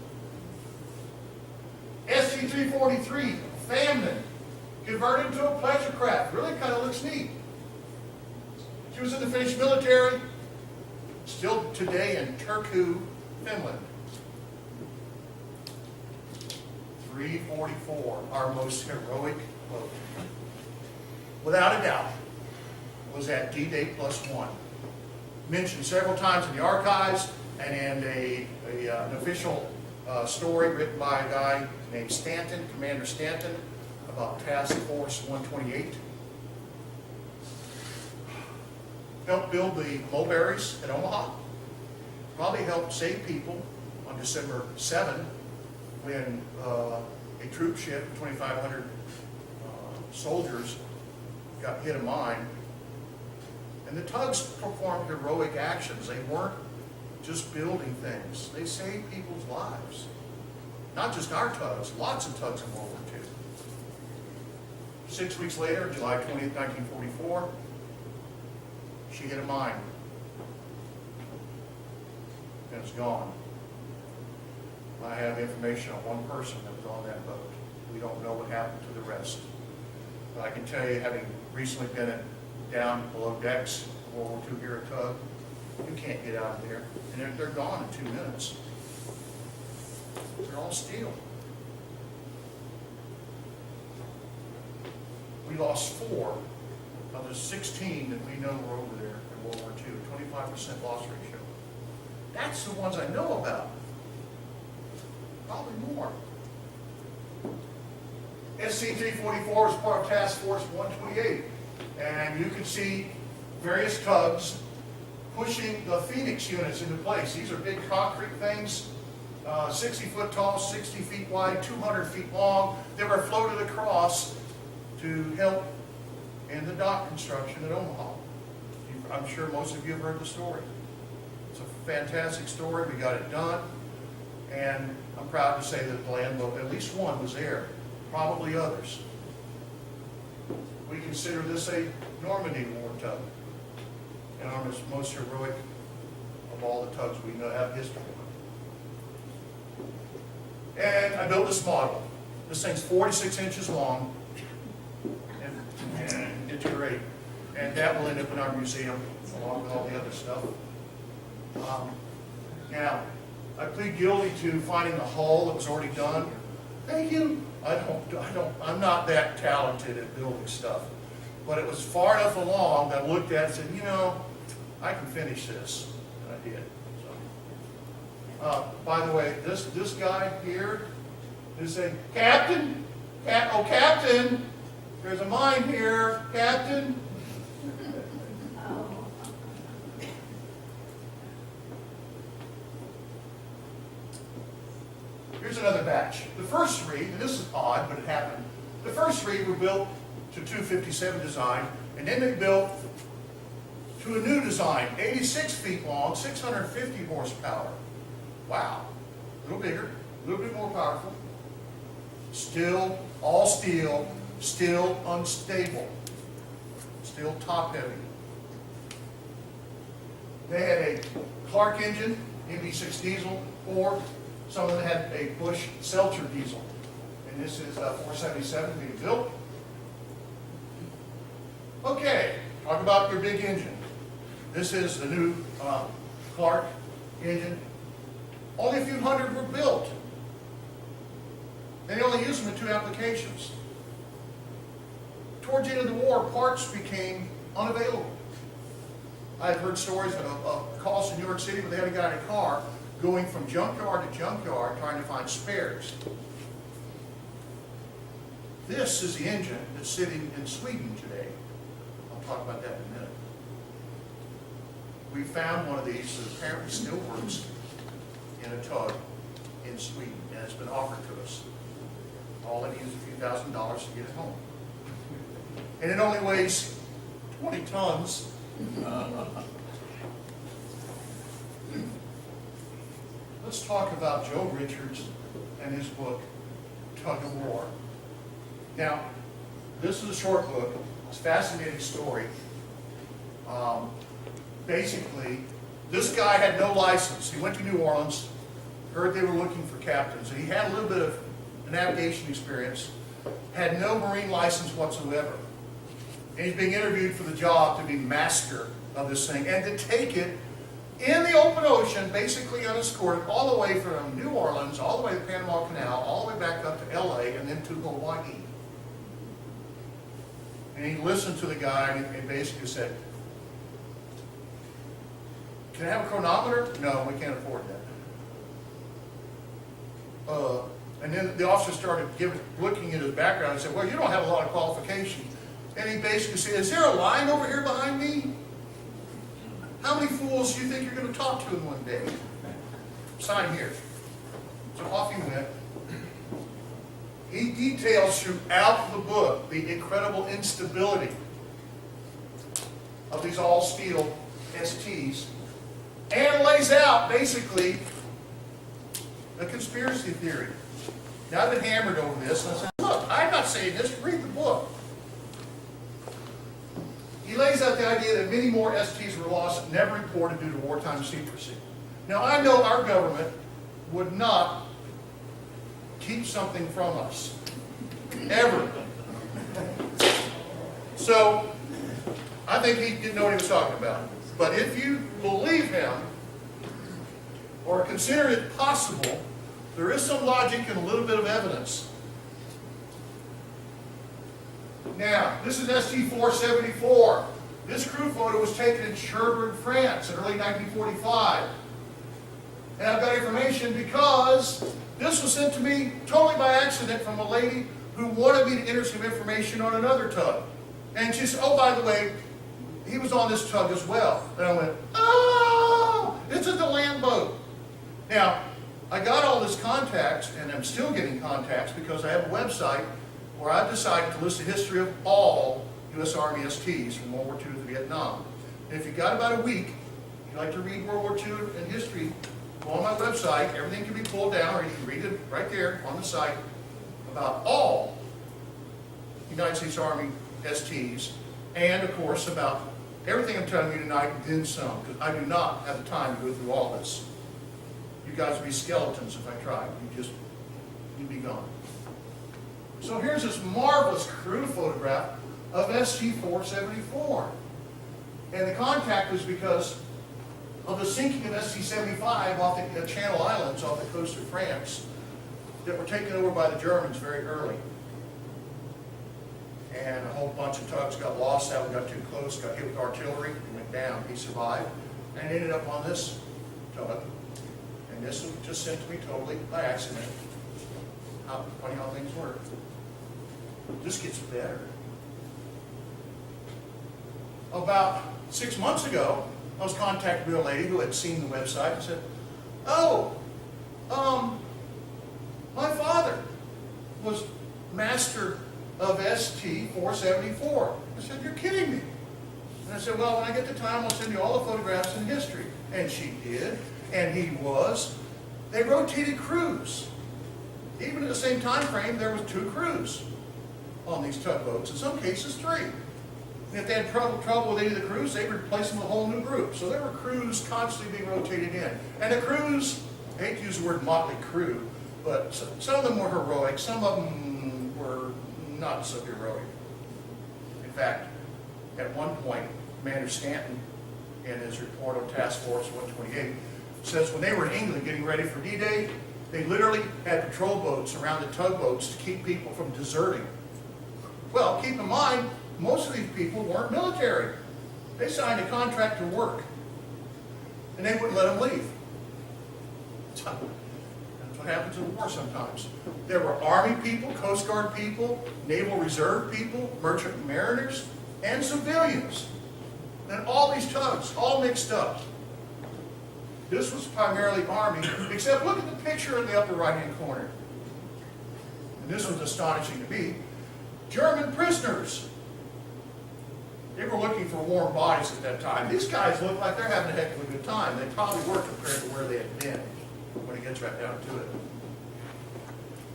ST-343, Famine, converted to a pleasure craft. Really kind of looks neat. She was in the Finnish military, still today in Turku, Finland. 344, our most heroic boat. Without a doubt, was at D-Day +1. Mentioned several times in the archives and in an official story written by a guy named Stanton, Commander Stanton, about Task Force 128. Helped build the mulberries at Omaha. Probably helped save people on December 7 when a troop ship, 2,500 soldiers, got hit a mine. And the tugs performed heroic actions. They weren't just building things. They saved people's lives. Not just our tugs, lots of tugs in World War II. 6 weeks later, July 20th, 1944, she hit a mine. And it's gone. I have information on one person that was on that boat. We don't know what happened to the rest. But I can tell you, having recently been down below decks of World War II here at Tug, you can't get out of there. And they're gone in 2 minutes. They're all steel. We lost 4 of the 16 that we know were over there in World War II, 25% loss ratio. That's the ones I know about. Probably more. SC-344 is part of Task Force 128. And you can see various tugs pushing the Phoenix units into place. These are big concrete things, 60 foot tall, 60 feet wide, 200 feet long. They were floated across to help in the dock construction at Omaha. I'm sure most of you have heard the story. It's a fantastic story. We got it done. And I'm proud to say that DeLand boat, at least one was there, probably others. We consider this a Normandy war tug, and our most heroic of all the tugs we know have history on. And I built this model. This thing's 46 inches long, and it's great. And that will end up in our museum, along with all the other stuff. Now, I plead guilty to finding the hull that was already done. Thank you. I'm not that talented at building stuff. But it was far enough along that I looked at it and said, you know, I can finish this. And I did. So, by the way, this guy here is saying, Captain, Captain, there's a mine here, Captain. Here's another batch. The first 3, and this is odd, but it happened. The first 3 were built to 257 design, and then they built to a new design, 86 feet long, 650 horsepower. Wow. A little bigger, a little bit more powerful. Still all steel, still unstable, still top heavy. They had a Clark engine, MB6 diesel, or some of them had a Bush Seltzer diesel. And this is 477 being built. Okay, talk about your big engine. This is the new Clark engine. Only a few hundred were built. And they only used them in 2 applications. Towards the end of the war, parts became unavailable. I've heard stories of calls in New York City where they had a guy in a car going from junkyard to junkyard trying to find spares. This is the engine that's sitting in Sweden today. I'll talk about that in a minute. We found one of these that apparently still works in a tug in Sweden, and it's been offered to us. All it needs is a few $1,000s to get it home. And it only weighs 20 tons. Let's talk about Joe Richards and his book, Tug of War. Now, this is a short book. It's a fascinating story. Basically, this guy had no license. He went to New Orleans, heard they were looking for captains, and he had a little bit of navigation experience, had no marine license whatsoever. And he's being interviewed for the job to be master of this thing and to take it in the open ocean, basically unescorted, all the way from New Orleans, all the way to the Panama Canal, all the way back up to LA, and then to Hawaii. And he listened to the guy and basically said, "Can I have a chronometer?" "No, we can't afford that." And then the officer started looking at his background and said, "Well, you don't have a lot of qualifications." And he basically said, "Is there a line over here behind me? How many fools do you think you're going to talk to in one day? Sign here." So off he went. He details throughout the book the incredible instability of these all-steel STs and lays out, basically, a conspiracy theory. Now, I've been hammered over this, and I said, look, I'm not saying this, read the book. He lays out the idea that many more STs were lost and never reported due to wartime secrecy. Now, I know our government would not keep something from us, ever. So, I think he didn't know what he was talking about. But if you believe him, or consider it possible, there is some logic and a little bit of evidence. Now, this is ST474. This crew photo was taken in Cherbourg, France in early 1945. And I've got information because this was sent to me totally by accident from a lady who wanted me to enter some information on another tug. And she said, "Oh, by the way, he was on this tug as well." And I went, "Oh, it's a DeLand boat." Now, I got all this contacts, and I'm still getting contacts because I have a website where I've decided to list the history of all U.S. Army STs from World War II to Vietnam. And if you've got about a week, you'd like to read World War II and history, go on my website. Everything can be pulled down, or you can read it right there on the site about all United States Army STs, and of course about everything I'm telling you tonight, and then some, because I do not have the time to go through all this. You guys would be skeletons if I tried. You'd be gone. So here's this marvelous crew photograph of ST474. And the contact was because of the sinking of ST75 off the Channel Islands off the coast of France that were taken over by the Germans very early. And a whole bunch of tugs got lost out, got too close, got hit with artillery, and went down. He survived and ended up on this tug. And this was just sent to me totally by accident. Funny how things work. This gets better. About 6 months ago, I was contacted by a lady who had seen the website and said, "Oh, my father was master of ST474. I said, "You're kidding me." And I said, "Well, when I get the time, I'll send you all the photographs and history." And she did, and he was. They rotated crews. Even at the same time frame, there was 2 crews on these tugboats, in some cases 3. And if they had trouble with any of the crews, they would replace them with a whole new group. So there were crews constantly being rotated in. And the crews, I hate to use the word motley crew, but some of them were heroic, some of them were not so heroic. In fact, at one point, Commander Stanton, in his report on Task Force 128, says when they were in England getting ready for D-Day, they literally had patrol boats around the tugboats to keep people from deserting. Well, keep in mind, most of these people weren't military. They signed a contract to work, and they wouldn't let them leave. That's what happens in war sometimes. There were Army people, Coast Guard people, Naval Reserve people, merchant mariners, and civilians. And all these tugs, all mixed up. This was primarily Army, except look at the picture in the upper right-hand corner. And this was astonishing to me. German prisoners. They were looking for warm bodies at that time. These guys look like they're having a heck of a good time. They probably were compared to where they had been when it gets right down to it.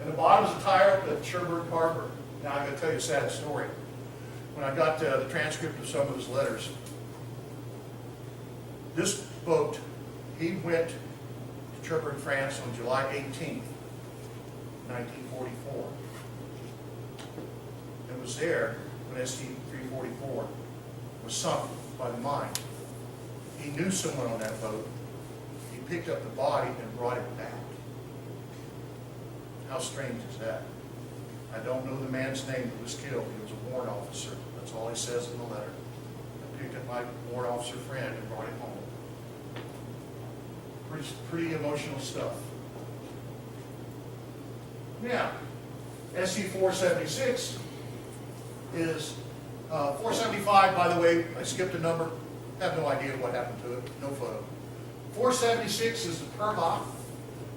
And the bottom's a tire up at Cherbourg Harbor. Now I'm going to tell you a sad story. When I got the transcript of some of his letters, this boat, he went to Cherbourg, France on July 18th, 1944. It was there when ST-344 was sunk by the mine. He knew someone on that boat. He picked up the body and brought it back. How strange is that? I don't know the man's name who was killed. He was a warrant officer. That's all he says in the letter. I picked up my warrant officer friend and brought him home. Pretty emotional stuff. Now, SC-476 is 475, by the way, I skipped a number. Have no idea what happened to it. No photo. 476 is the Perma.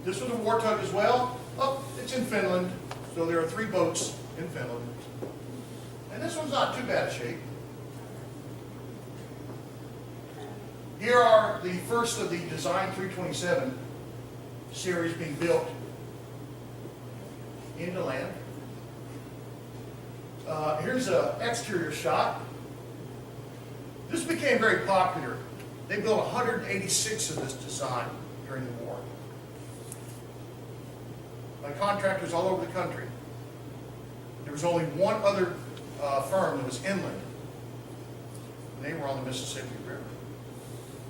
This was a war tug as well. Oh, it's in Finland. So there are 3 boats in Finland. And this one's not too bad a shape. Here are the first of the Design 327 series being built in DeLand. Here's an exterior shot. This became very popular. They built 186 of this design during the war by contractors all over the country. There was only one other firm that was inland, and they were on the Mississippi River.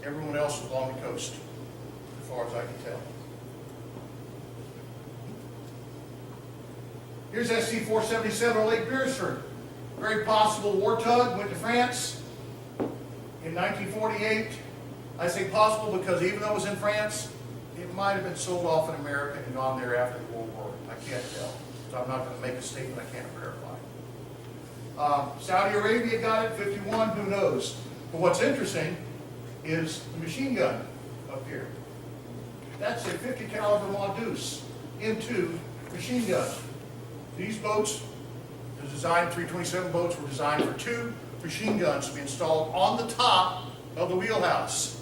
Everyone else was along the coast, as far as I can tell. Here's SC-477 on Lake Beresford. Very possible war tug, went to France in 1948. I say possible because even though it was in France, it might have been sold off in America and gone there after the World War. I can't tell. So I'm not going to make a statement I can't verify. Saudi Arabia got it, 51, who knows. But what's interesting is the machine gun up here. That's a 50 caliber Mongoose M2 machine gun. These boats, the Design 327 boats, were designed for 2 machine guns to be installed on the top of the wheelhouse.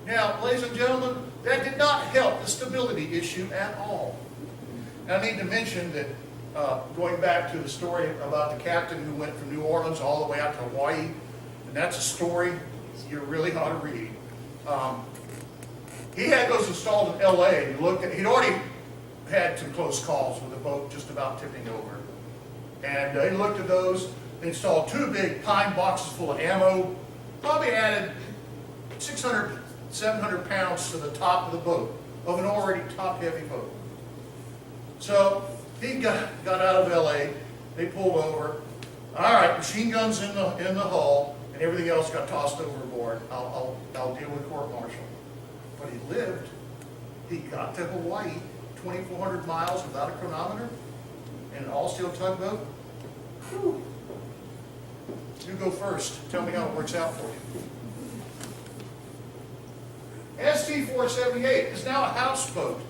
Now, ladies and gentlemen, that did not help the stability issue at all. And I need to mention that going back to the story about the captain who went from New Orleans all the way out to Hawaii, and that's a story you really ought to read. He had those installed in LA. He'd already had some close calls with the boat just about tipping over. And he looked at those. They installed 2 big pine boxes full of ammo, probably added 600, 700 pounds to the top of the boat, of an already top-heavy boat. So he got out of LA, they pulled over. All right, machine guns in the hull, and everything else got tossed overboard. I'll deal with court-martial. But he lived. He got to Hawaii, 2,400 miles without a chronometer, in an all-steel tugboat. Whew. You go first. Tell me how it works out for you. ST-478 is now a houseboat,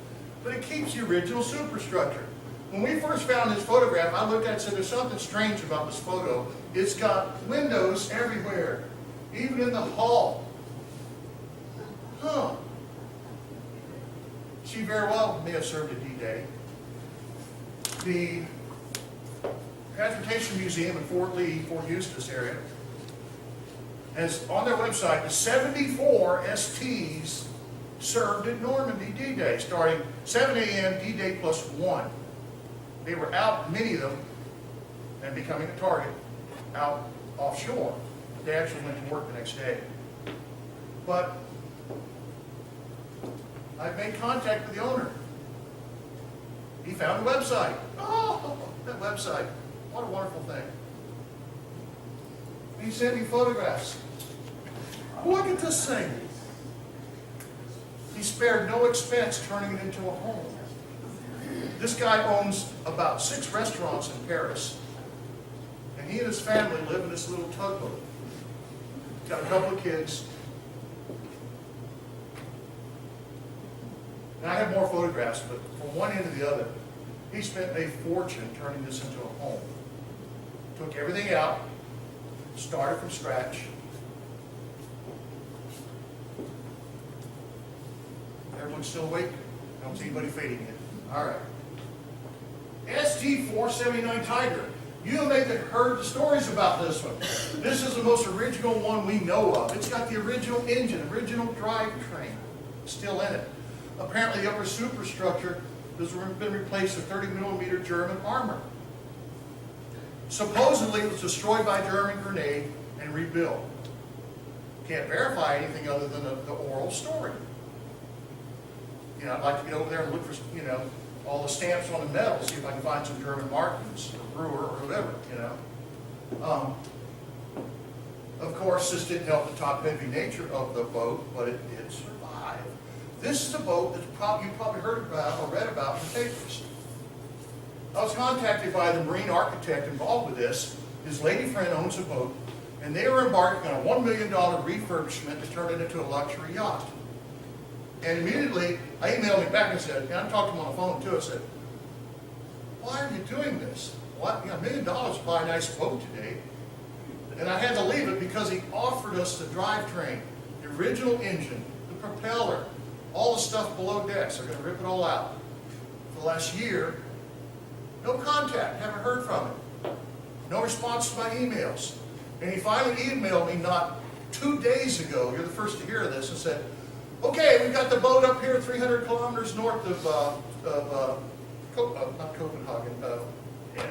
but it keeps the original superstructure. When we first found this photograph, I looked at it and said, there's something strange about this photo. It's got windows everywhere, even in the hull. Huh. She very well may have served at D-Day. The Transportation Museum in Fort Lee, Fort Eustis area, As on their website, the 74 STs served at Normandy D-Day, starting 7 a.m. D-Day plus 1. They were out, many of them, and becoming a target, out offshore. They actually went to work the next day. But I made contact with the owner. He found the website. Oh, that website. What a wonderful thing. He sent me photographs. Look at this thing. He spared no expense turning it into a home. This guy owns about 6 restaurants in Paris, and he and his family live in this little tugboat. Got a couple of kids. And I have more photographs, but from one end to the other, he spent a fortune turning this into a home. Took everything out, started from scratch. Everyone's still awake? I don't see anybody fading it. All right. ST479 Tiger. You may have heard the stories about this one. This is the most original one we know of. It's got the original engine, original drivetrain still in it. Apparently the upper superstructure has been replaced with 30mm German armor. Supposedly it was destroyed by a German grenade and rebuilt. Can't verify anything other than the oral story. You know, I'd like to get over there and look for, you know, all the stamps on the metal, see if I can find some German markings, or brewer, or whatever, you know. Of course, this didn't help the top-heavy nature of the boat, but it did survive. This is a boat that you probably heard about or read about in the papers. I was contacted by the marine architect involved with this. His lady friend owns a boat, and they were embarking on a $1 million refurbishment to turn it into a luxury yacht. And immediately, I emailed him back and said, and I talked to him on the phone too, I said, why are you doing this? What? You know, $1 million to buy a nice boat today. And I had to leave it because he offered us the drivetrain, the original engine, the propeller, all the stuff below decks. They're going to rip it all out. For the last year, no contact, haven't heard from him. No response to my emails. And he finally emailed me not 2 days ago, you're the first to hear of this, and said, okay, we've got the boat up here 300 kilometers north of not Copenhagen, yeah.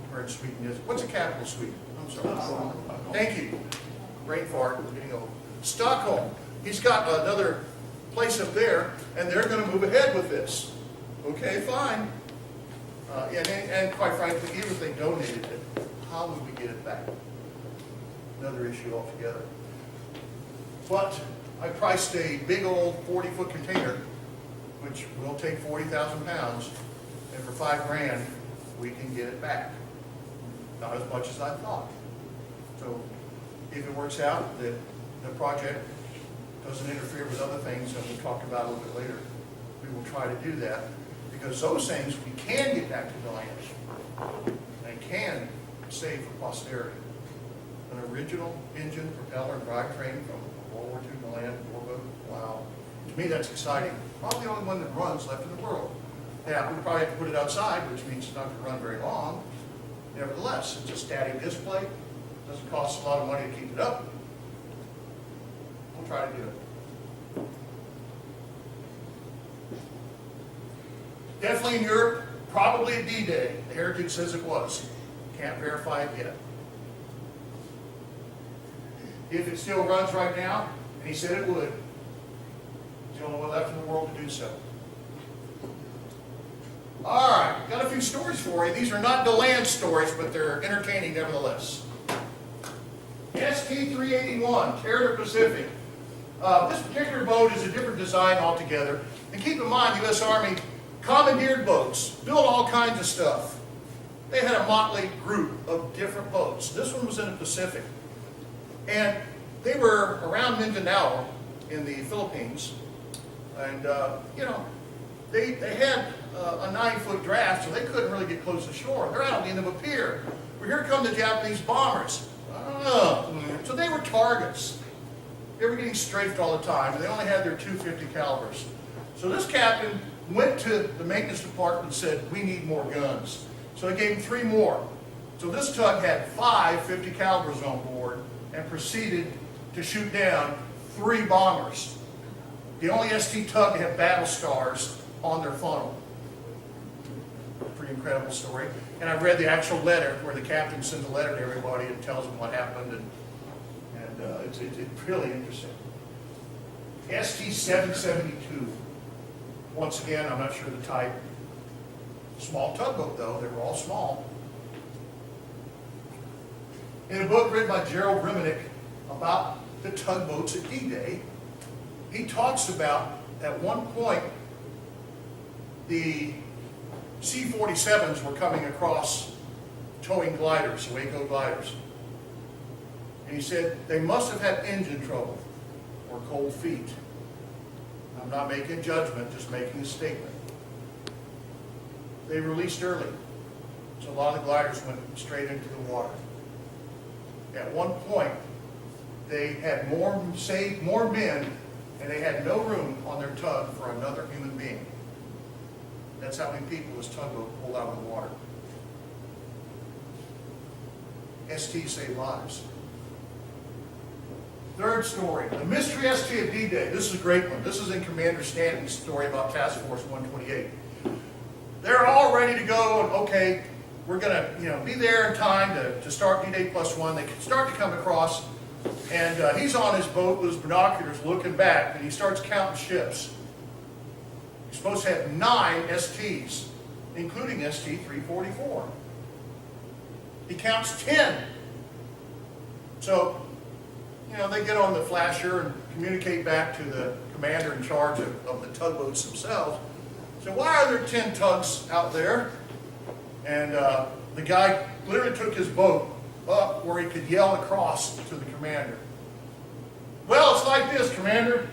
Where in Sweden is, what's the capital of Sweden? I'm sorry. Thank you. Brain fart, we're getting old. Stockholm. He's got another place up there, and they're going to move ahead with this. Okay, fine. And quite frankly, even if they donated it, how would we get it back? Another issue altogether. But I priced a big old 40-foot container, which will take 40,000 pounds, and for $5,000, we can get it back. Not as much as I thought. So if it works out that the project doesn't interfere with other things that we'll talk about a little bit later, we will try to do that, because those things we can get back to the land and can save for posterity. An original engine, propeller, and drivetrain from World War II DeLand warboat. Wow. To me, that's exciting. Probably the only one that runs left in the world. Yeah, we probably have to put it outside, which means it's not going to run very long. Nevertheless, it's a static display. Doesn't cost a lot of money to keep it up. We'll try to do it. Definitely in Europe, probably a D-Day. The Heritage says it was. Can't verify it yet. If it still runs right now, and he said it would, it's the only one left in the world to do so. All right, got a few stories for you. These are not DeLand stories, but they're entertaining nevertheless. ST479 Tiger Pacific. This particular boat is a different design altogether. And keep in mind, U.S. Army commandeered boats, built all kinds of stuff. They had a motley group of different boats. This one was in the Pacific. And they were around Mindanao in the Philippines. And, you know, they had a 9-foot draft, so they couldn't really get close to shore. They're out on the end of a pier. Well, here come the Japanese bombers. So they were targets. They were getting strafed all the time, and they only had their 250 calibers. So this captain went to the maintenance department and said, we need more guns. So they gave him 3 more. So this tug had 5 50 calibers on board and proceeded to shoot down 3 bombers. The only ST tug to have battle scars on their funnel. Pretty incredible story. And I read the actual letter where the captain sends a letter to everybody and tells them what happened, and it's really interesting. ST479 Once again, I'm not sure the type. Small tugboat though, they were all small. In a book written by Gerald Reminick about the tugboats at D-Day, he talks about, at one point, the C-47s were coming across towing gliders, Waco gliders. And he said they must have had engine trouble or cold feet. I'm not making a judgment, just making a statement. They released early, so a lot of the gliders went straight into the water. At one point, they had saved more men, and they had no room on their tug for another human being. That's how many people this tugboat pulled out of the water. ST saved lives. Third story, the mystery ST of D-Day. This is a great one. This is in Commander Stanton's story about Task Force 128. They're all ready to go, and okay, we're going to be there in time to start D-Day +1. They start to come across, and he's on his boat with his binoculars looking back, and he starts counting ships. He's supposed to have 9 STs, including ST-344. He counts 10. So, they get on the flasher and communicate back to the commander in charge of the tugboats themselves. So why are there 10 tugs out there? And the guy literally took his boat up where he could yell across to the commander. Well, it's like this, Commander.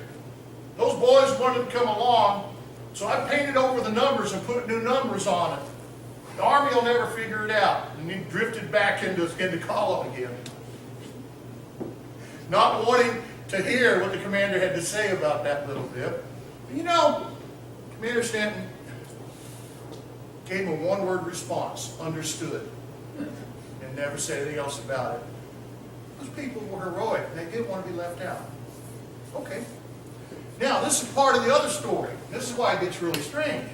Those boys wanted to come along, so I painted over the numbers and put new numbers on it. The Army will never figure it out. And he drifted back into column again. Not wanting to hear what the commander had to say about that little bit. But Commander Stanton gave him a one-word response, understood, and never said anything else about it. Those people were heroic, and they didn't want to be left out. Okay. Now, this is part of the other story. This is why it gets really strange.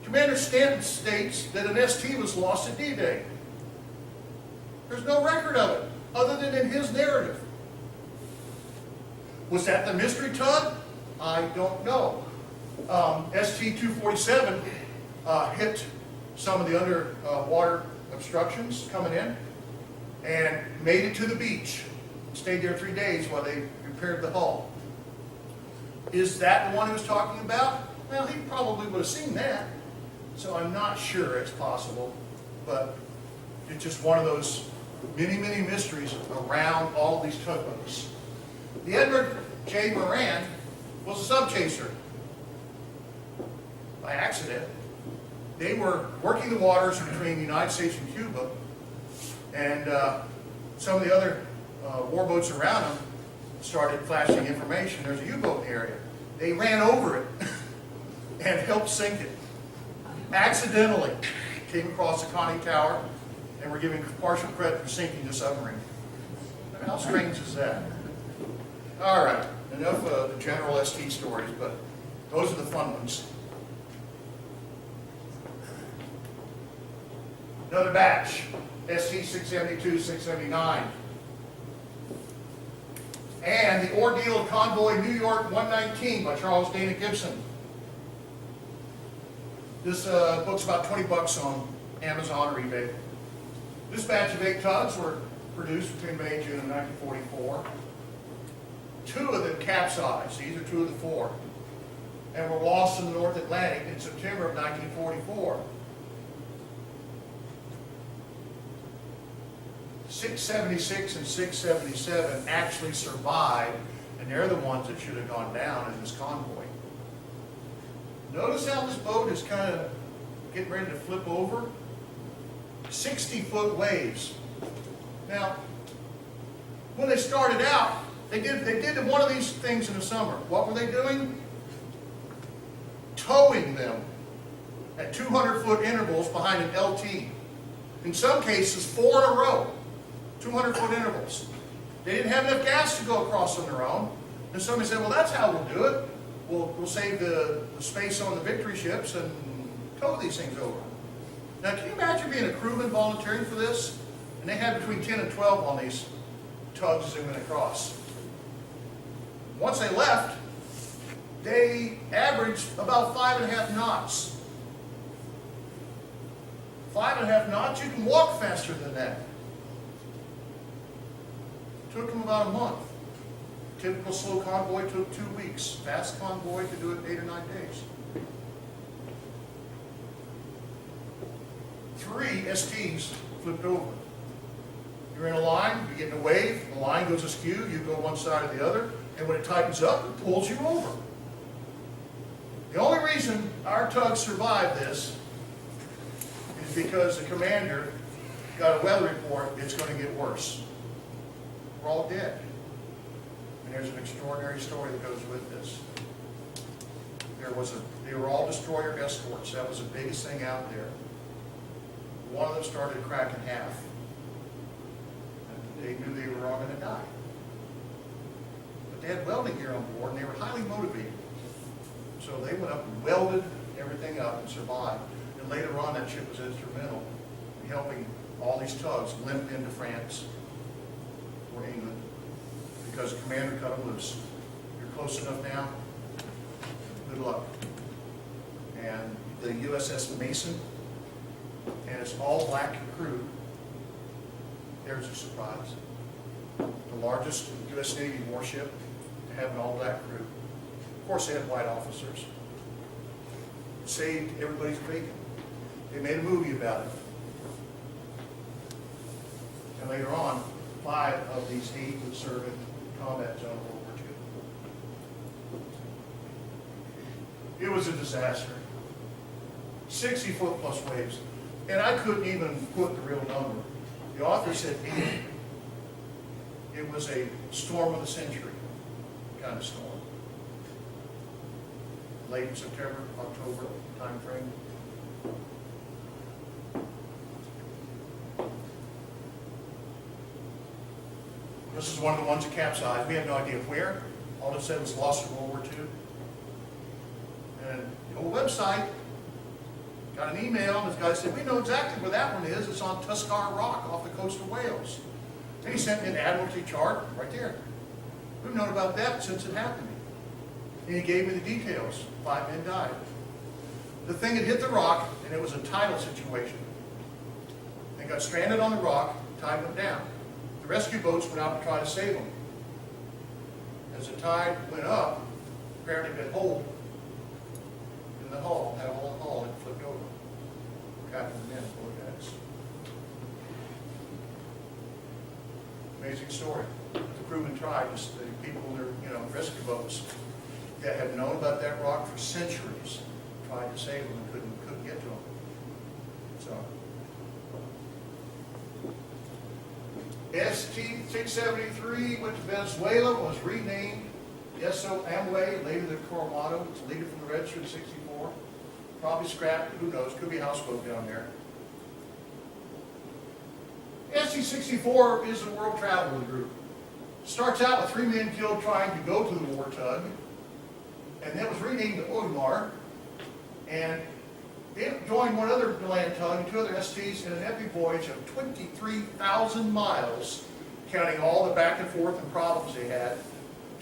Commander Stanton states that an ST was lost at D-Day. There's no record of it, other than in his narrative. Was that the mystery tug? I don't know. ST-247 hit some of the underwater obstructions coming in and made it to the beach. Stayed there 3 days while they repaired the hull. Is that the one he was talking about? Well, he probably would have seen that. So I'm not sure it's possible, but it's just one of those many, many mysteries around all of these tugboats. The Edward J. Moran was a sub-chaser. By accident. They were working the waters between the United States and Cuba, and some of the other warboats around them started flashing information. There's a U-boat in the area. They ran over it and helped sink it. Accidentally came across the conning tower and were giving partial credit for sinking the submarine. How strange is that? All right, enough of the general ST stories, but those are the fun ones. Another batch, ST-672, 679. And The Ordeal of Convoy New York 119 by Charles Dana Gibson. This book's about $20 on Amazon or eBay. This batch of 8 tugs were produced between May and June of 1944. 2 of them capsized. These are 2 of the 4. And were lost in the North Atlantic in September of 1944. 676 and 677 actually survived, and they're the ones that should have gone down in this convoy. Notice how this boat is kind of getting ready to flip over. 60-foot waves. Now, when they started out, they did one of these things in the summer. What were they doing? Towing them at 200-foot intervals behind an LT. In some cases, 4 in a row, 200-foot intervals. They didn't have enough gas to go across on their own. And somebody said, well, that's how we'll do it. We'll save the space on the Victory ships and tow these things over. Now, can you imagine being a crewman volunteering for this? And they had between 10 and 12 on these tugs as they went across. Once they left, they averaged about 5.5 knots. 5.5 knots, you can walk faster than that. Took them about a month. Typical slow convoy took 2 weeks. Fast convoy could do it in 8 or 9 days. 3 STs flipped over. You're in a line, you get in a wave, the line goes askew, you go one side or the other, and when it tightens up, it pulls you over. The only reason our tug survived this is because the commander got a weather report, it's going to get worse. We're all dead. And there's an extraordinary story that goes with this. They were all destroyer escorts. That was the biggest thing out there. One of them started to crack in half. And they knew they were all going to die. But they had welding gear on board, and they were highly motivated. So they went up and welded everything up and survived. And later on, that ship was instrumental in helping all these tugs limp into France or England because the commander cut them loose. You're close enough now, good luck. And the USS Mason and its all-black crew, there's a surprise. The largest U.S. Navy warship to have an all-black crew. Of course, they had white officers. Saved everybody's bacon. They made a movie about it. And later on, 5 of these 8 would serve in combat zone of World War II. It was a disaster. 60-foot plus waves. And I couldn't even put the real number. The author said 80. It was a storm of the century kind of storm. Late in September, October time frame. This is one of the ones that capsized. We have no idea where. All it said was lost in World War II. And the old website got an email, and this guy said, we know exactly where that one is. It's on Tuskar Rock off the coast of Wales. And he sent me an Admiralty chart right there. We've known about that since it happened. And he gave me the details. 5 men died. The thing had hit the rock, and it was a tidal situation. They got stranded on the rock, tide went down. The rescue boats went out to try to save them. As the tide went up, apparently it hole in the hull, had a hole in the hull, and flipped over. Captain and men, 4 guys. Amazing story. The crewmen tried, just the people in their rescue boats that had known about that rock for centuries tried to save them and couldn't get to them. So. ST479 went to Venezuela, was renamed Yeso Amway, later the Coronado. It's a leader from the Register in 64. Probably scrapped, who knows, could be a houseboat down there. ST479 is a world traveler group. Starts out with 3 men killed trying to go to the war tug, and then was renamed the Olimar, and it joined one other DeLand tug and 2 other STs in an epic voyage of 23,000 miles, counting all the back and forth and problems they had,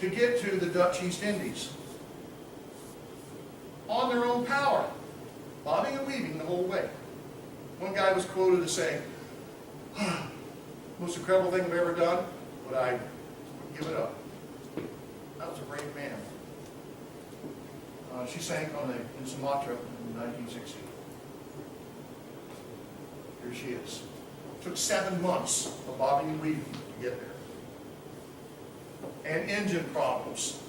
to get to the Dutch East Indies. On their own power, bobbing and weaving the whole way. One guy was quoted as saying, most incredible thing I've ever done, but I wouldn't give it up. That was a brave man. She sank in Sumatra in 1960. Here she is. It took 7 months of bobbing and weaving to get there. And engine problems.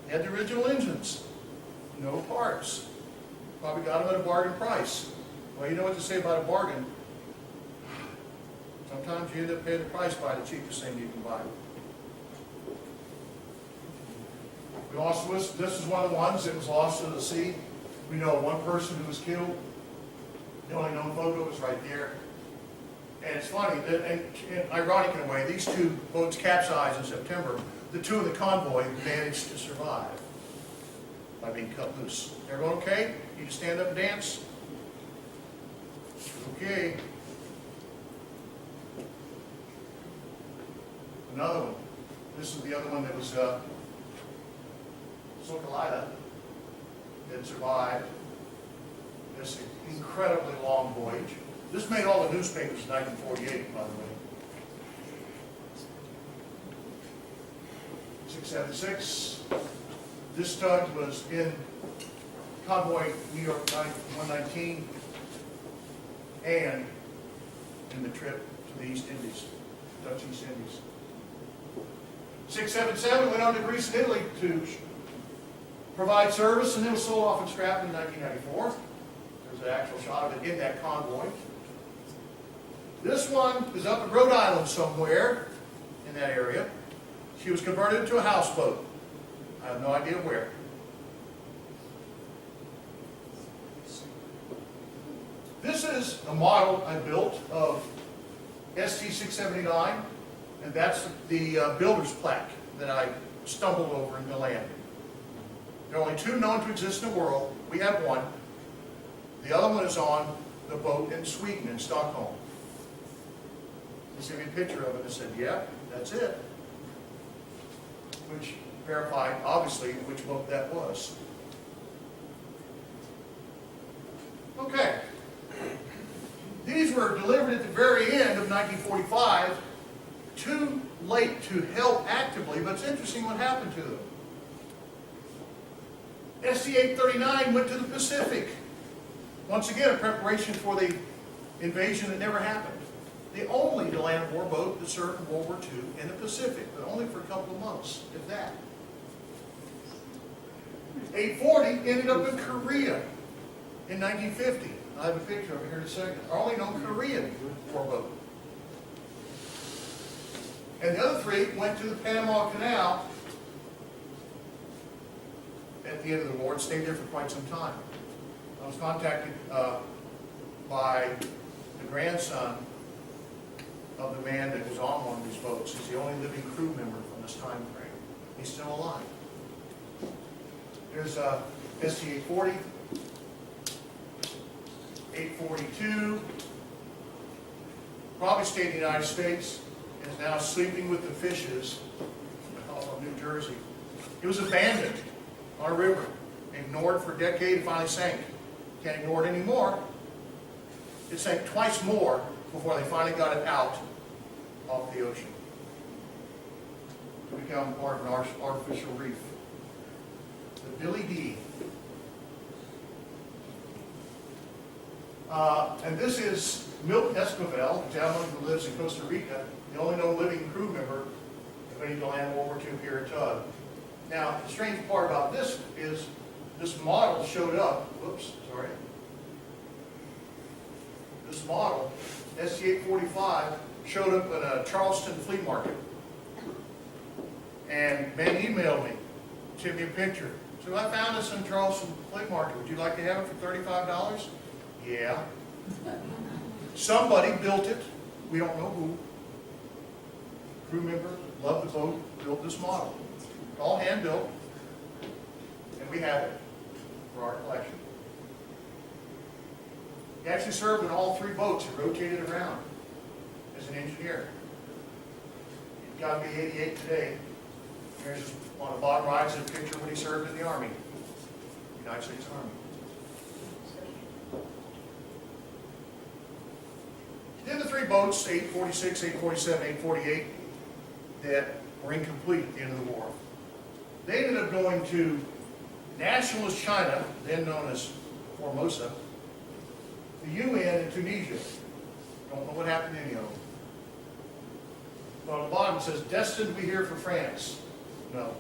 They had the original engines. No parts. Probably got them at a bargain price. Well, you know what to say about a bargain. Sometimes you end up paying the price by the cheapest thing you can buy. We lost this is one of the ones that was lost to the sea. We know one person who was killed. The only known photo is right there. And it's funny, that, and ironic in a way, these two boats capsized in September. The two in the convoy managed to survive by being cut loose. Everyone okay? You can stand up and dance? Okay. Another one. This is the other one that was Sokalida that survived this incredibly long voyage. This made all the newspapers in 1948, by the way. 676. This tug was in convoy New York 119 and in the trip to the East Indies, Dutch East Indies. 677 went on to Greece and Italy to provide service, and it was sold off and scrapped in 1994. There's an actual shot of it in that convoy. This one is up in Rhode Island somewhere in that area. She was converted into a houseboat. I have no idea where. This is a model I built of ST479, and that's the builder's plaque that I stumbled over in DeLand. There are only two known to exist in the world. We have one. The other one is on the boat in Sweden, in Stockholm. He sent me a picture of it and said, yeah, that's it. Which verified, obviously, which boat that was. Okay. These were delivered at the very end of 1945, too late to help actively, but it's interesting what happened to them. ST-839 went to the Pacific. Once again, a preparation for the invasion that never happened. The only DeLand war boat that served in World War II in the Pacific, but only for a couple of months, if that. 840 ended up in Korea in 1950. I have a picture of it here in a second. Our only known Korean war boat. And the other three went to the Panama Canal at the end of the war and stayed there for quite some time. I was contacted by the grandson of the man that was on one of these boats. He's the only living crew member from this time frame. He's still alive. There's ST-840, 842, probably stayed in the United States, and is now sleeping with the fishes off of New Jersey. It was abandoned on a river, ignored for a decade, and finally sank. Can't ignore it anymore. It sank twice more before they finally got it out off the ocean to become part of an artificial reef. The Billy D. And this is Milton Esquivel, a gentleman who lives in Costa Rica, the only known living crew member of any DeLand World War II period tug. Now, the strange part about this is this model showed up, whoops, sorry. This model, ST-845, showed up at a Charleston flea market. And man emailed me, sent me a picture. So I found this in Charleston flea market. Would you like to have it for $35? Yeah. Somebody built it. We don't know who. Crew member, loved the boat, built this model. All hand built. And we have it for our collection. He actually served in all three boats. He rotated around as an engineer. He's got to be 88 today. Here's just on the bottom right is a picture when he served in the Army, United States Army. Then the three boats, 846, 847, 848, that were incomplete at the end of the war. They ended up going to nationalist China, then known as Formosa, the UN in Tunisia. Don't know what happened to any of them. But on the bottom it says, destined to be here for France. No.